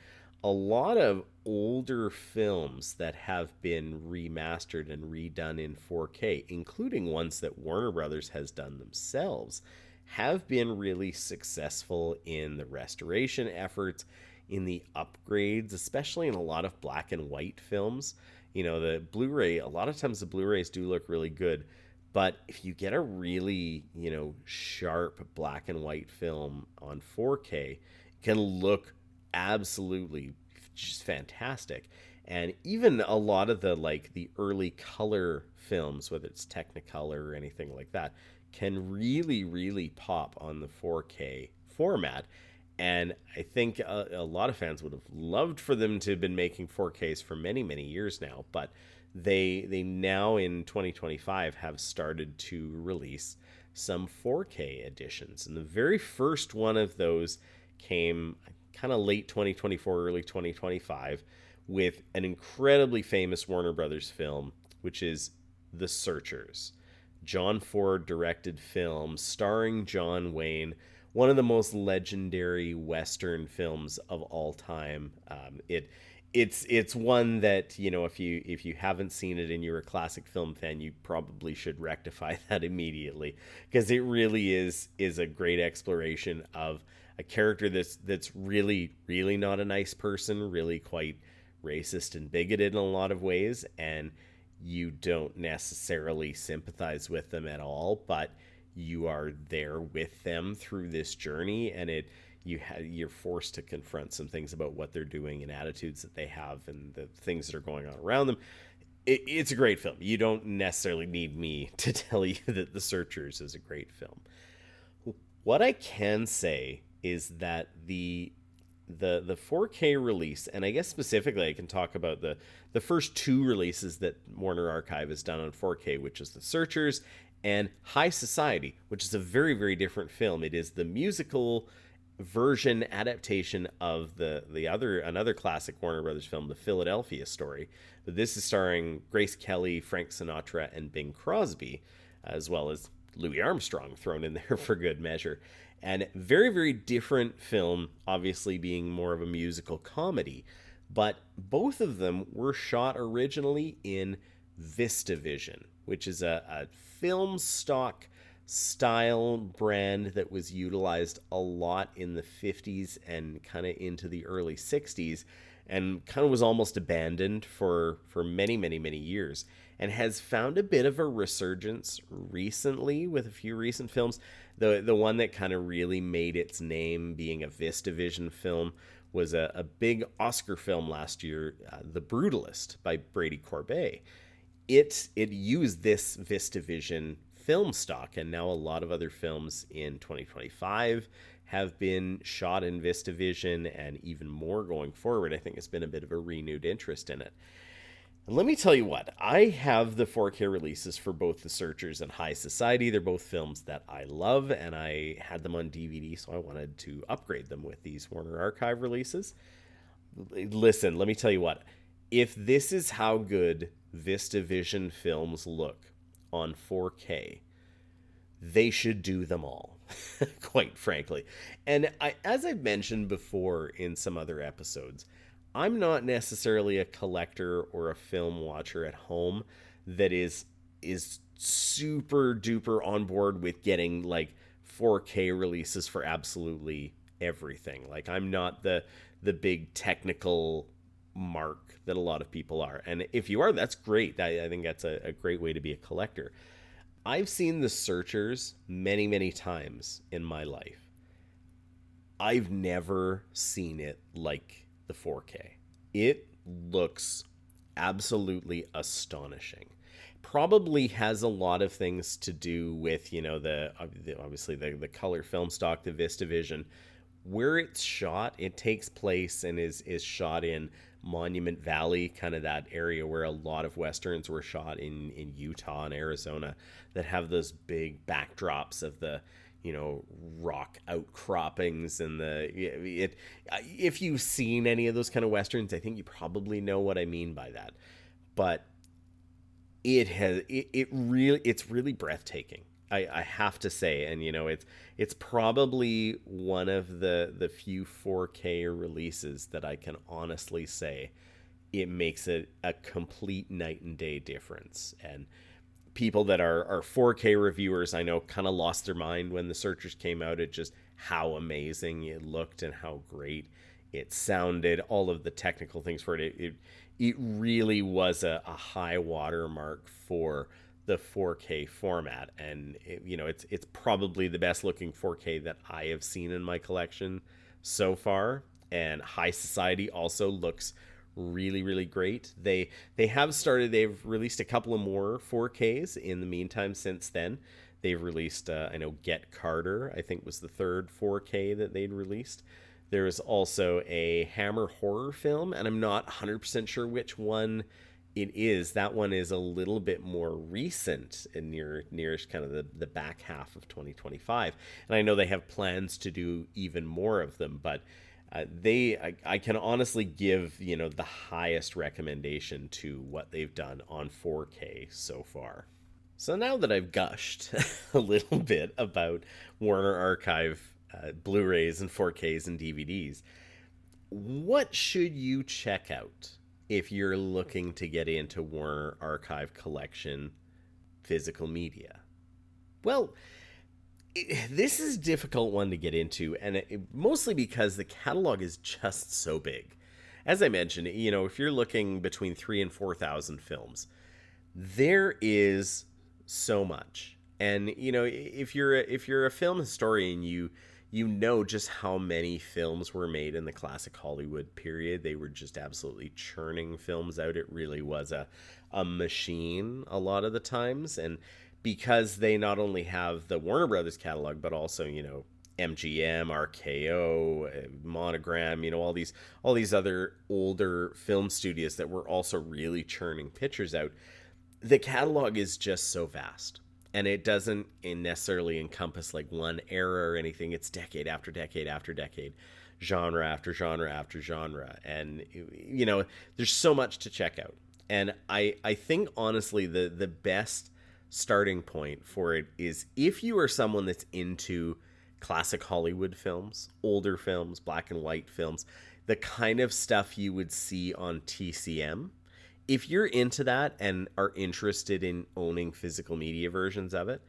a lot of older films that have been remastered and redone in 4K, including ones that Warner Brothers has done themselves, have been really successful in the restoration efforts, in the upgrades, especially in a lot of black and white films. The Blu-ray, a lot of times the Blu-rays do look really good, but if you get a really, sharp black and white film on 4K, it can look absolutely just fantastic. And even a lot of the early color films, whether it's Technicolor or anything like that, can really, really pop on the 4K format. And I think a lot of fans would have loved for them to have been making 4Ks for many, many years now. But they now in 2025 have started to release some 4K editions. And the very first one of those came kind of late 2024, early 2025, with an incredibly famous Warner Brothers film, which is The Searchers. John Ford directed film starring John Wayne, one of the most legendary Western films of all time. It's one that, if you haven't seen it and you're a classic film fan, you probably should rectify that immediately, because it really is a great exploration of a character that's really, really not a nice person, really quite racist and bigoted in a lot of ways, and you don't necessarily sympathize with them at all, but you are there with them through this journey, and you're forced to confront some things about what they're doing and attitudes that they have and the things that are going on around them. It's a great film. You don't necessarily need me to tell you that The Searchers is a great film. What I can say is that the 4K release, and I guess specifically I can talk about the first two releases that Warner Archive has done on 4K, which is The Searchers and High Society, which is a very, very different film. It is the musical version adaptation of another classic Warner Brothers film, The Philadelphia Story. But this is starring Grace Kelly, Frank Sinatra, and Bing Crosby, as well as Louis Armstrong thrown in there for good measure. And very, very different film, obviously being more of a musical comedy. But both of them were shot originally in VistaVision, which is a film stock style brand that was utilized a lot in the 50s and kind of into the early 60s, and kind of was almost abandoned for many, many, many years, and has found a bit of a resurgence recently with a few recent films. The one that kind of really made its name being a VistaVision film was a big Oscar film last year, The Brutalist by Brady Corbet. It used this VistaVision film stock, and now a lot of other films in 2025 have been shot in VistaVision, and even more going forward. I think it's been a bit of a renewed interest in it. And let me tell you what, I have the 4K releases for both The Searchers and High Society. They're both films that I love, and I had them on DVD, so I wanted to upgrade them with these Warner Archive releases. Listen, let me tell you what, if this is how good VistaVision films look on 4K, they should do them all, quite frankly. And as I've mentioned before in some other episodes, I'm not necessarily a collector or a film watcher at home that is super duper on board with getting like 4K releases for absolutely everything. Like, I'm not the big technical mark that a lot of people are. And if you are, that's great. I think that's a great way to be a collector. I've seen The Searchers many, many times in my life. I've never seen it like the 4K. It looks absolutely astonishing. Probably has a lot of things to do with, obviously the color film stock, the VistaVision. Where it's shot, it takes place and is shot in Monument Valley, kind of that area where a lot of westerns were shot in Utah and Arizona, that have those big backdrops of the rock outcroppings and if you've seen any of those kind of westerns, I think you probably know what I mean by that. But it's really breathtaking. I have to say, and it's probably one of the few 4K releases that I can honestly say it makes it a complete night and day difference. And people that are 4K reviewers, I know, kind of lost their mind when The Searchers came out at just how amazing it looked and how great it sounded, all of the technical things for it. It really was a high watermark for the 4K format, and it's probably the best looking 4K that I have seen in my collection so far. And High Society also looks really, really great. They've released a couple of more 4Ks in the meantime since then. They've released I know Get Carter, I think, was the third 4K that they'd released. There's also a Hammer horror film, and I'm not 100% sure which one it is. That one is a little bit more recent and nearest kind of the back half of 2025. And I know they have plans to do even more of them, but I can honestly give the highest recommendation to what they've done on 4K so far. So now that I've gushed a little bit about Warner Archive Blu-rays and 4Ks and DVDs, what should you check out if you're looking to get into Warner Archive collection physical media? Well, this is a difficult one to get into, and mostly because the catalog is just so big. As I mentioned, if you're looking between 3,000 and 4,000 films, there is so much. And if you're a film historian, you know just how many films were made in the classic Hollywood period. They were just absolutely churning films out. It really was a machine a lot of the times. And because they not only have the Warner Brothers catalog, but also, MGM, RKO, Monogram, all these other older film studios that were also really churning pictures out, the catalog is just so vast. And it doesn't necessarily encompass like one era or anything. It's decade after decade after decade, genre after genre after genre. And, there's so much to check out. And I think, honestly, the best starting point for it is if you are someone that's into classic Hollywood films, older films, black and white films, the kind of stuff you would see on TCM. If you're into that and are interested in owning physical media versions of it,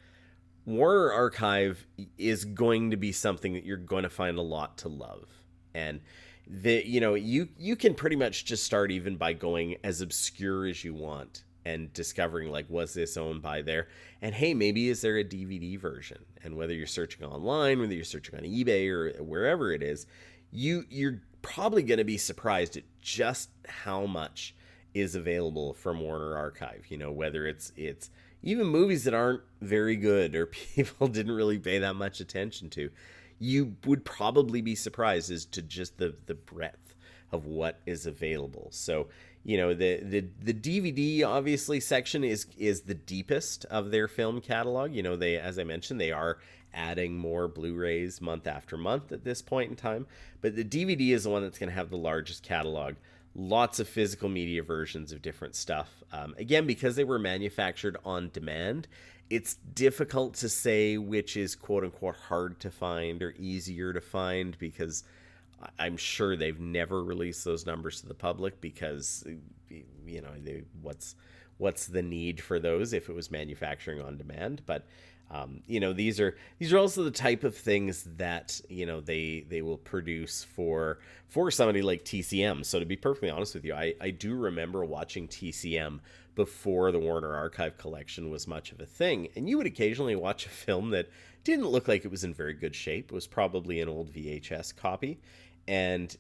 Warner Archive is going to be something that you're going to find a lot to love. And you can pretty much just start even by going as obscure as you want and discovering, like, was this owned by there? And hey, maybe is there a DVD version? And whether you're searching online, whether you're searching on eBay or wherever it is, you're probably going to be surprised at just how much is available from Warner Archive. Whether it's even movies that aren't very good or people didn't really pay that much attention to, you would probably be surprised as to just the breadth of what is available. So, the DVD obviously section is the deepest of their film catalog. They, as I mentioned, they are adding more Blu-rays month after month at this point in time, but the DVD is the one that's going to have the largest catalog. Lots of physical media versions of different stuff. Again, because they were manufactured on demand, it's difficult to say which is quote unquote hard to find or easier to find, because I'm sure they've never released those numbers to the public because, what's the need for those if it was manufacturing on demand? But these are also the type of things that they will produce for somebody like TCM. So to be perfectly honest with you, I do remember watching TCM before the Warner Archive collection was much of a thing, and you would occasionally watch a film that didn't look like it was in very good shape. It was probably an old VHS copy. And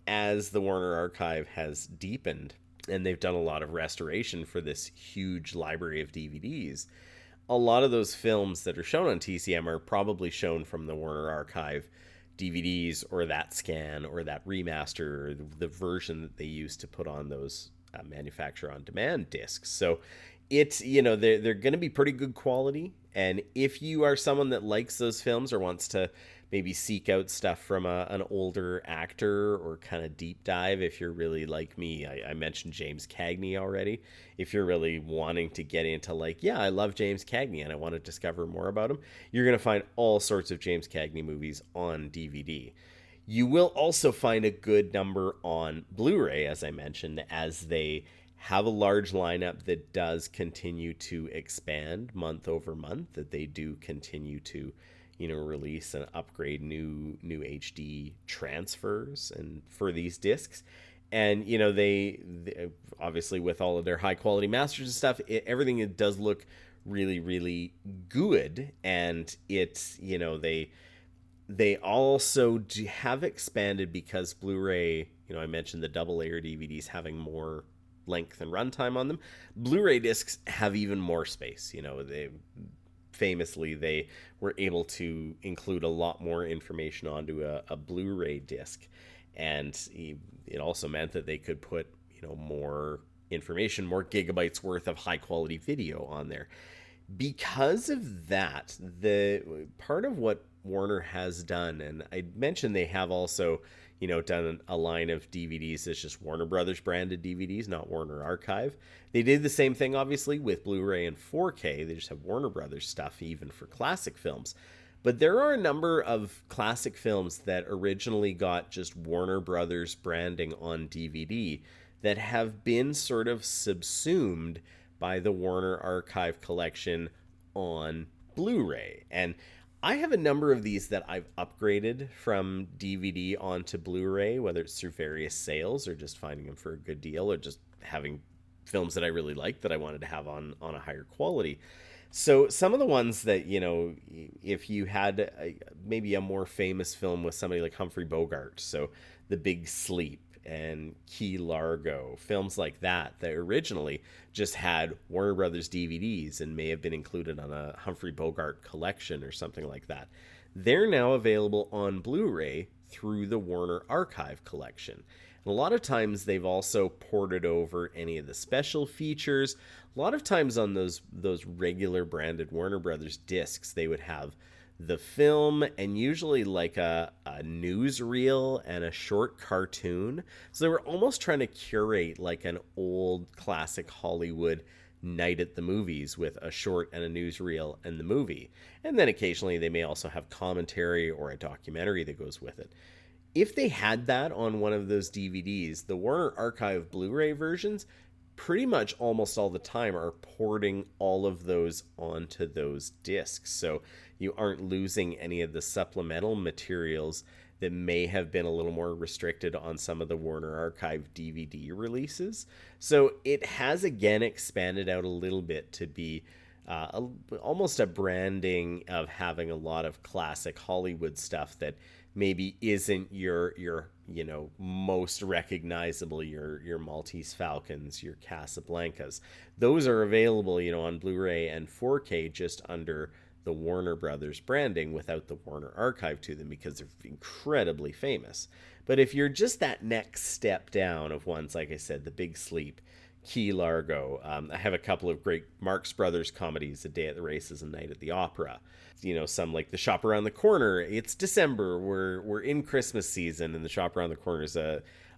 as the Warner Archive has deepened and they've done a lot of restoration for this huge library of DVDs, a lot of those films that are shown on TCM are probably shown from the Warner Archive DVDs, or that scan, or that remaster, or the version that they used to put on those manufacturer on demand discs. So it's, they're going to be pretty good quality. And if you are someone that likes those films or wants to maybe seek out stuff from an older actor, or kind of deep dive, if you're really like me, I mentioned James Cagney already. If you're really wanting to get into, like, yeah, I love James Cagney and I want to discover more about him, you're going to find all sorts of James Cagney movies on DVD. You will also find a good number on Blu-ray, as I mentioned, as they have a large lineup that does continue to expand month over month, that they do continue to release and upgrade new HD transfers and for these discs. And they obviously, with all of their high quality masters and stuff, everything does look really, really good. And it's, they also have expanded, because Blu-ray, I mentioned the double layer DVDs having more length and runtime on them. Blu-ray discs have even more space. They were able to include a lot more information onto a Blu-ray disc, and it also meant that they could put more information, more gigabytes worth of high quality video on there. Because of that, the part of what Warner has done, and I mentioned they have also done a line of DVDs that's just Warner Brothers branded DVDs, not Warner Archive. They did the same thing, obviously, with Blu-ray and 4K. They just have Warner Brothers stuff even for classic films. But there are a number of classic films that originally got just Warner Brothers branding on DVD that have been sort of subsumed by the Warner Archive collection on Blu-ray. And I have a number of these that I've upgraded from DVD onto Blu-ray, whether it's through various sales or just finding them for a good deal, or just having films that I really like that I wanted to have on a higher quality. So some of the ones that, if you had maybe a more famous film with somebody like Humphrey Bogart, so The Big Sleep and Key Largo, films like that originally just had Warner Brothers DVDs and may have been included on a Humphrey Bogart collection or something like that. They're now available on Blu-ray through the Warner Archive collection. And a lot of times they've also ported over any of the special features. A lot of times on those regular branded Warner Brothers discs, they would have the film and usually like a newsreel and a short cartoon. So they were almost trying to curate like an old classic Hollywood night at the movies with a short and a newsreel and the movie. And then occasionally they may also have commentary or a documentary that goes with it. If they had that on one of those DVDs, the Warner Archive Blu-ray versions pretty much almost all the time are porting all of those onto those discs. So you aren't losing any of the supplemental materials that may have been a little more restricted on some of the Warner Archive DVD releases. So it has again expanded out a little bit to be almost a branding of having a lot of classic Hollywood stuff that maybe isn't your most recognizable, your Maltese Falcons, your Casablancas. Those are available on Blu-ray and 4K just under the Warner Brothers branding without the Warner Archive to them because they're incredibly famous. But if you're just that next step down of ones, like I said, The Big Sleep, Key Largo, I have a couple of great Marx Brothers comedies, A Day at the Races and Night at the Opera. Some like The Shop Around the Corner. It's December, we're in Christmas season, and The Shop Around the Corner is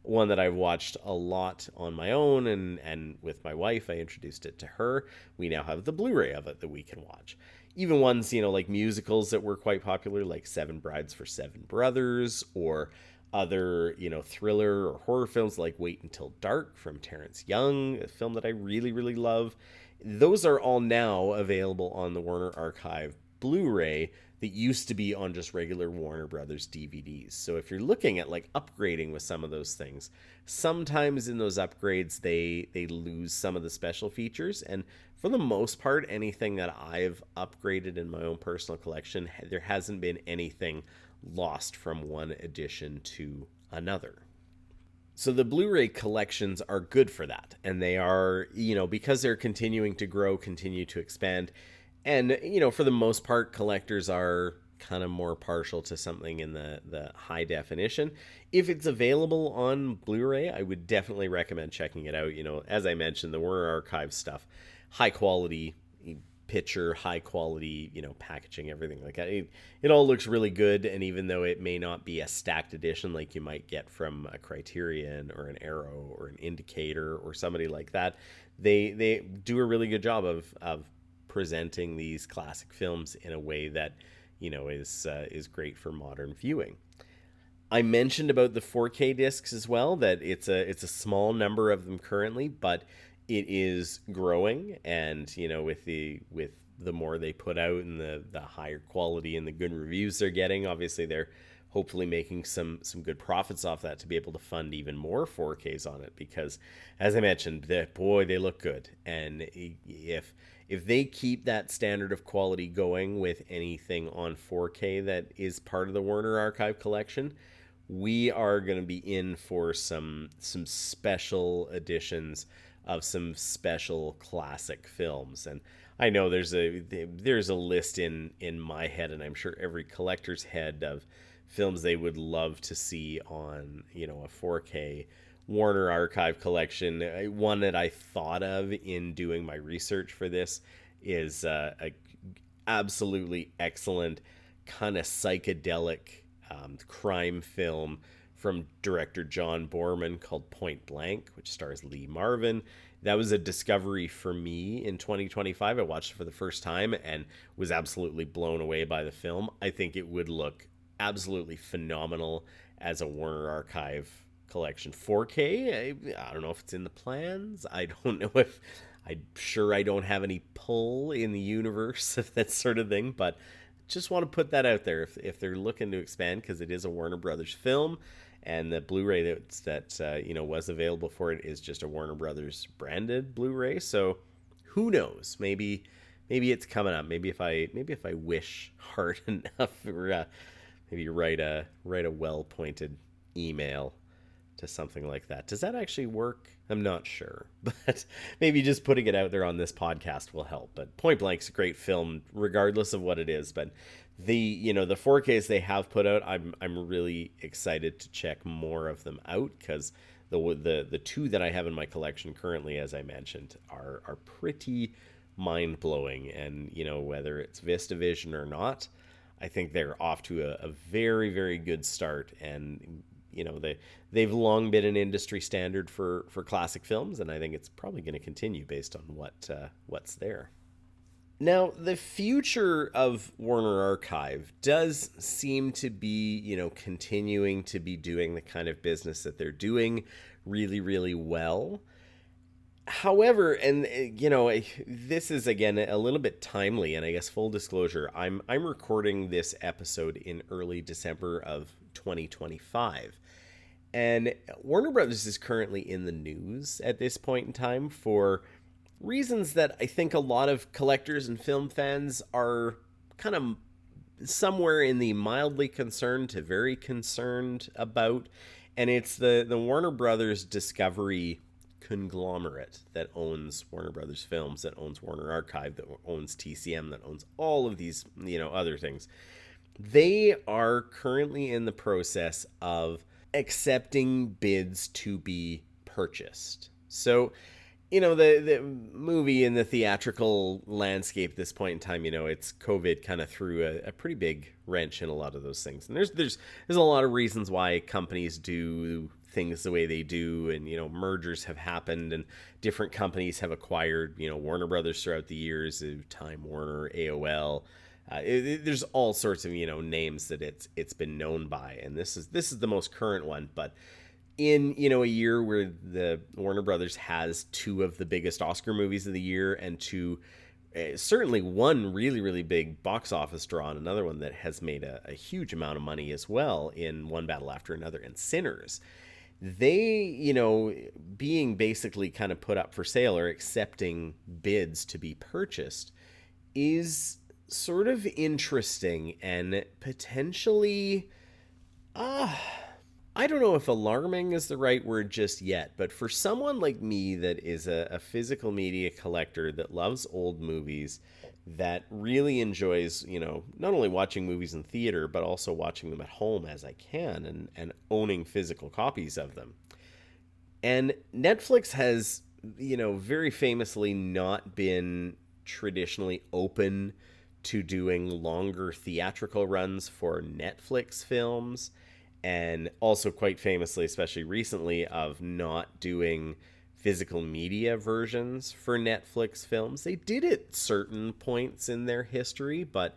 one that I've watched a lot on my own, and with my wife, I introduced it to her. We now have the Blu-ray of it that we can watch. Even ones, like musicals that were quite popular, like Seven Brides for Seven Brothers, or other, thriller or horror films like Wait Until Dark from Terrence Young, a film that I really, really love. Those are all now available on the Warner Archive Blu-ray that used to be on just regular Warner Brothers DVDs. So if you're looking at like upgrading with some of those things, sometimes in those upgrades they lose some of the special features, and for the most part anything that I've upgraded in my own personal collection, there hasn't been anything lost from one edition to another. So the Blu-ray collections are good for that, and they are, because they're continuing to grow, continue to expand. And, for the most part, collectors are kind of more partial to something in the high definition. If it's available on Blu-ray, I would definitely recommend checking it out. As I mentioned, the Warner Archive stuff, high quality picture, high quality, packaging, everything like that. It all looks really good. And even though it may not be a stacked edition like you might get from a Criterion or an Arrow or an Indicator or somebody like that, they do a really good job of presenting these classic films in a way that is great for modern viewing. I mentioned about the 4K discs as well, that it's a small number of them currently, but it is growing, and with the more they put out and the higher quality and the good reviews they're getting, obviously they're hopefully making some good profits off that to be able to fund even more 4Ks on it, because as I mentioned, they look good. And if they keep that standard of quality going with anything on 4K that is part of the Warner Archive collection, we are going to be in for some special editions of some special classic films. And I know there's a list in my head, and I'm sure every collector's head, of films they would love to see on a 4K Warner Archive collection. One that I thought of in doing my research for this is a absolutely excellent kind of psychedelic crime film from director John Boorman called Point Blank, which stars Lee Marvin. That was a discovery for me in 2025. I watched it for the first time and was absolutely blown away by the film. I think it would look absolutely phenomenal as a Warner Archive collection 4K. I don't know if it's in the plans. I don't know if I'm sure I don't have any pull in the universe of that sort of thing, but just want to put that out there if they're looking to expand, because it is a Warner Brothers film, and the Blu-ray that was available for it is just a Warner Brothers branded Blu-ray. So who knows? Maybe it's coming up. Maybe if I wish hard enough, or maybe write a well-pointed email to something like that. Does that actually work? I'm not sure, but maybe just putting it out there on this podcast will help. But Point Blank's a great film, regardless of what it is. But the 4Ks they have put out, I'm really excited to check more of them out, because The two that I have in my collection currently, as I mentioned, are pretty mind blowing. And whether it's VistaVision or not, I think they're off to a very, very good start. And they've long been an industry standard for classic films, and I think it's probably going to continue based on what's there. Now, the future of Warner Archive does seem to be, continuing to be doing the kind of business that they're doing really, really well. However, and this is again a little bit timely, and I guess full disclosure, I'm recording this episode in early December of 2025. And Warner Brothers is currently in the news at this point in time for reasons that I think a lot of collectors and film fans are kind of somewhere in the mildly concerned to very concerned about. And it's the Warner Brothers Discovery conglomerate that owns Warner Brothers Films, that owns Warner Archive, that owns TCM, that owns all of these, other things. They are currently in the process of accepting bids to be purchased. So, the movie in the theatrical landscape at this point in time, it's COVID kind of threw a pretty big wrench in a lot of those things. And there's a lot of reasons why companies do things the way they do, and mergers have happened, and different companies have acquired Warner Brothers throughout the years, Time Warner, AOL. There's all sorts of names that it's been known by, and this is the most current one. But in a year where the Warner Brothers has two of the biggest Oscar movies of the year, and certainly one really, really big box office draw, and another one that has made a huge amount of money as well in One Battle After Another and Sinners, they, being basically kind of put up for sale or accepting bids to be purchased is sort of interesting and potentially, I don't know if alarming is the right word just yet, but for someone like me that is a physical media collector that loves old movies, that really enjoys, not only watching movies in theater, but also watching them at home as I can, and owning physical copies of them. And Netflix has, very famously not been traditionally open to doing longer theatrical runs for Netflix films, and also quite famously, especially recently, of not doing physical media versions for Netflix films. They did at certain points in their history, but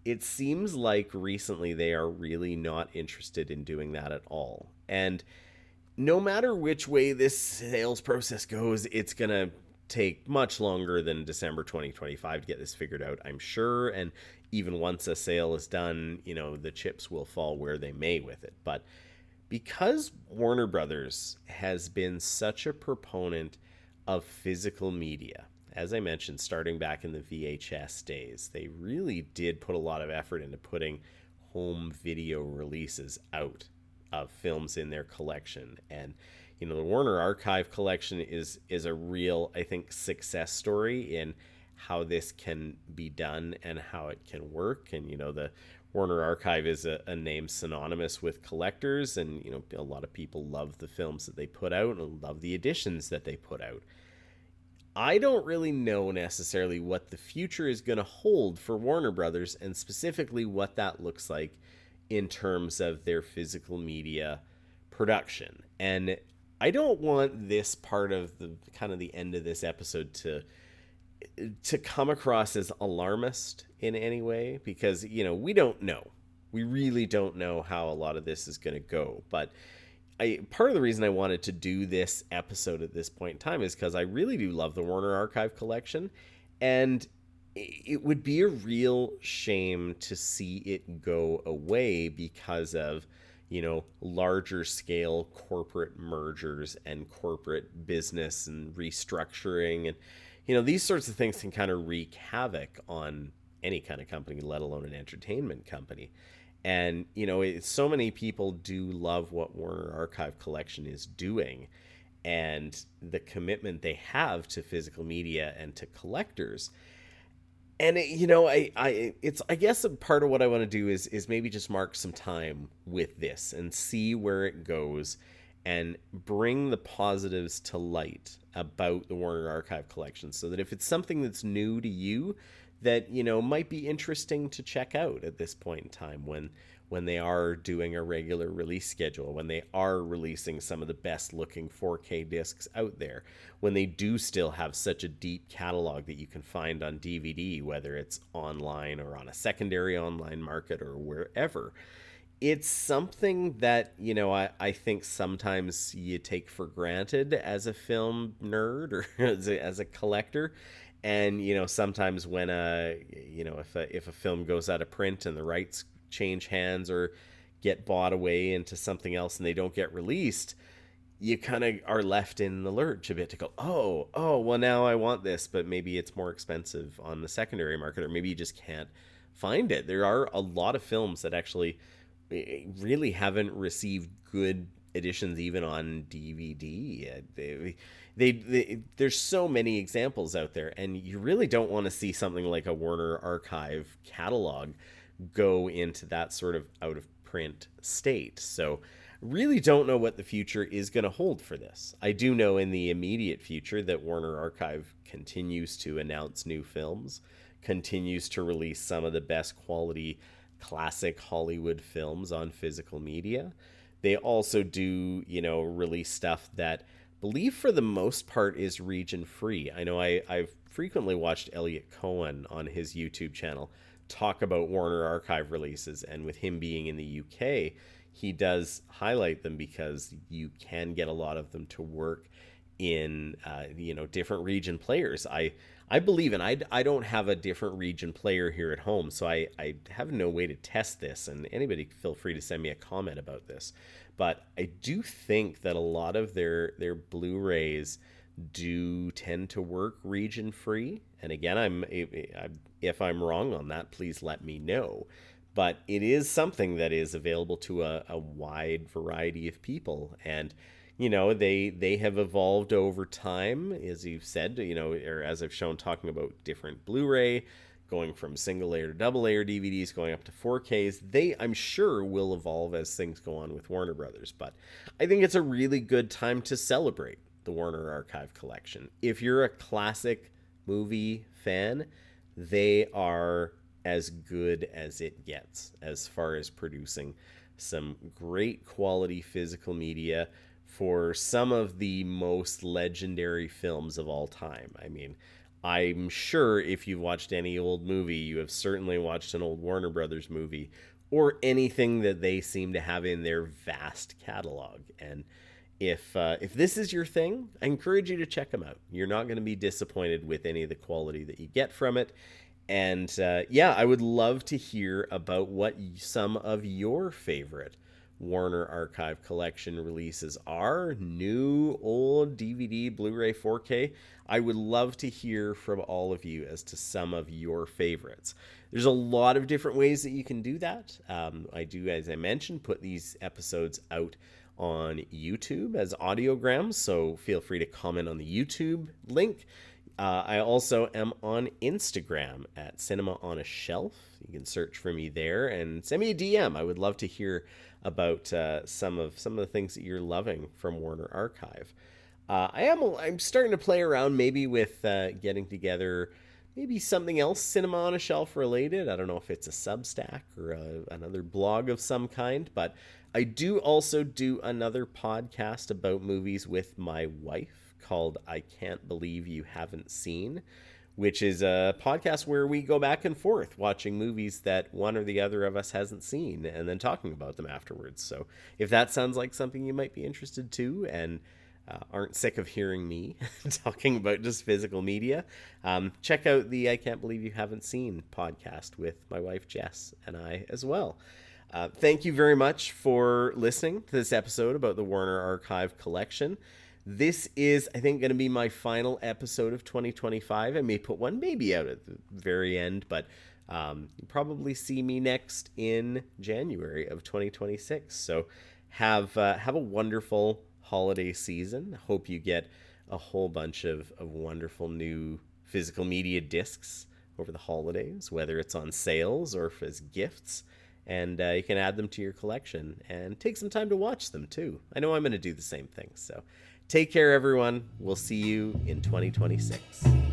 it seems like recently they are really not interested in doing that at all. And no matter which way this sales process goes, it's going to take much longer than December 2025 to get this figured out, I'm sure. And even once a sale is done, the chips will fall where they may with it. But because Warner Brothers has been such a proponent of physical media, as I mentioned, starting back in the VHS days, they really did put a lot of effort into putting home video releases out of films in their collection. And the Warner Archive collection is a real, I think, success story in how this can be done and how it can work. And the Warner Archive is a name synonymous with collectors, and a lot of people love the films that they put out and love the editions that they put out. I don't really know necessarily what the future is going to hold for Warner Brothers, and specifically what that looks like in terms of their physical media production. And I don't want this part of the kind of the end of this episode to come across as alarmist in any way, because we don't know. We really don't know how a lot of this is going to go. But part of the reason I wanted to do this episode at this point in time is because I really do love the Warner Archive collection, and it would be a real shame to see it go away because of larger scale corporate mergers and corporate business and restructuring. And these sorts of things can kind of wreak havoc on any kind of company, let alone an entertainment company. And, so many people do love what Warner Archive Collection is doing, and the commitment they have to physical media and to collectors. And, I guess a part of what I want to do is maybe just mark some time with this and see where it goes, and bring the positives to light about the Warner Archive collection, so that if it's something that's new to you that, might be interesting to check out at this point in time, when they are doing a regular release schedule, when they are releasing some of the best looking 4K discs out there, when they do still have such a deep catalog that you can find on DVD, whether it's online or on a secondary online market or wherever. It's something that, I think sometimes you take for granted as a film nerd or as a collector. And, sometimes when if a film goes out of print and the rights change hands or get bought away into something else and they don't get released, you kind of are left in the lurch a bit to go, well, now I want this, but maybe it's more expensive on the secondary market, or maybe you just can't find it. There are a lot of films that actually really haven't received good editions even on DVD. There's so many examples out there, and you really don't want to see something like a Warner Archive catalog go into that sort of out of print state. So really don't know what the future is going to hold for this. I do know in the immediate future that Warner Archive continues to announce new films, continues to release some of the best quality classic Hollywood films on physical media. They also do, release stuff that I believe for the most part is region free. I know I've frequently watched Elliot Cohen on his YouTube channel talk about Warner Archive releases, and with him being in the UK, he does highlight them because you can get a lot of them to work in different region players. I believe, and I don't have a different region player here at home, so I have no way to test this, and anybody feel free to send me a comment about this. But I do think that a lot of their Blu-rays do tend to work region free. And again, if I'm wrong on that, please let me know. But it is something that is available to a wide variety of people. And, they have evolved over time, as you've said, or as I've shown, talking about different Blu-ray, going from single layer to double layer DVDs, going up to 4Ks. They, I'm sure, will evolve as things go on with Warner Brothers. But I think it's a really good time to celebrate the Warner Archive collection. If you're a classic movie fan, they are as good as it gets as far as producing some great quality physical media for some of the most legendary films of all time. I mean, I'm sure if you've watched any old movie, you have certainly watched an old Warner Brothers movie, or anything that they seem to have in their vast catalog. And if this is your thing, I encourage you to check them out. You're not going to be disappointed with any of the quality that you get from it. And I would love to hear about what some of your favorite Warner Archive collection releases are. New, old, DVD, Blu-ray, 4K. I would love to hear from all of you as to some of your favorites. There's a lot of different ways that you can do that. I do, as I mentioned, put these episodes out on YouTube as audiograms, so feel free to comment on the YouTube link. I also am on Instagram at Cinema on a Shelf. You can search for me there and send me a DM. I would love to hear about some of the things that you're loving from Warner Archive. I'm starting to play around maybe with getting together maybe something else Cinema on a Shelf related. I don't know if it's a Substack or another blog of some kind, but I do also do another podcast about movies with my wife called I Can't Believe You Haven't Seen, which is a podcast where we go back and forth watching movies that one or the other of us hasn't seen and then talking about them afterwards. So if that sounds like something you might be interested to, and aren't sick of hearing me talking about just physical media, check out the I Can't Believe You Haven't Seen podcast with my wife Jess and I as well. Thank you very much for listening to this episode about the Warner Archive collection. This is, I think, going to be my final episode of 2025. I may put one maybe out at the very end, but you'll probably see me next in January of 2026. So have a wonderful holiday season. Hope you get a whole bunch of wonderful new physical media discs over the holidays, whether it's on sales or as gifts. and you can add them to your collection and take some time to watch them too. I know I'm going to do the same thing. So take care, everyone. We'll see you in 2026.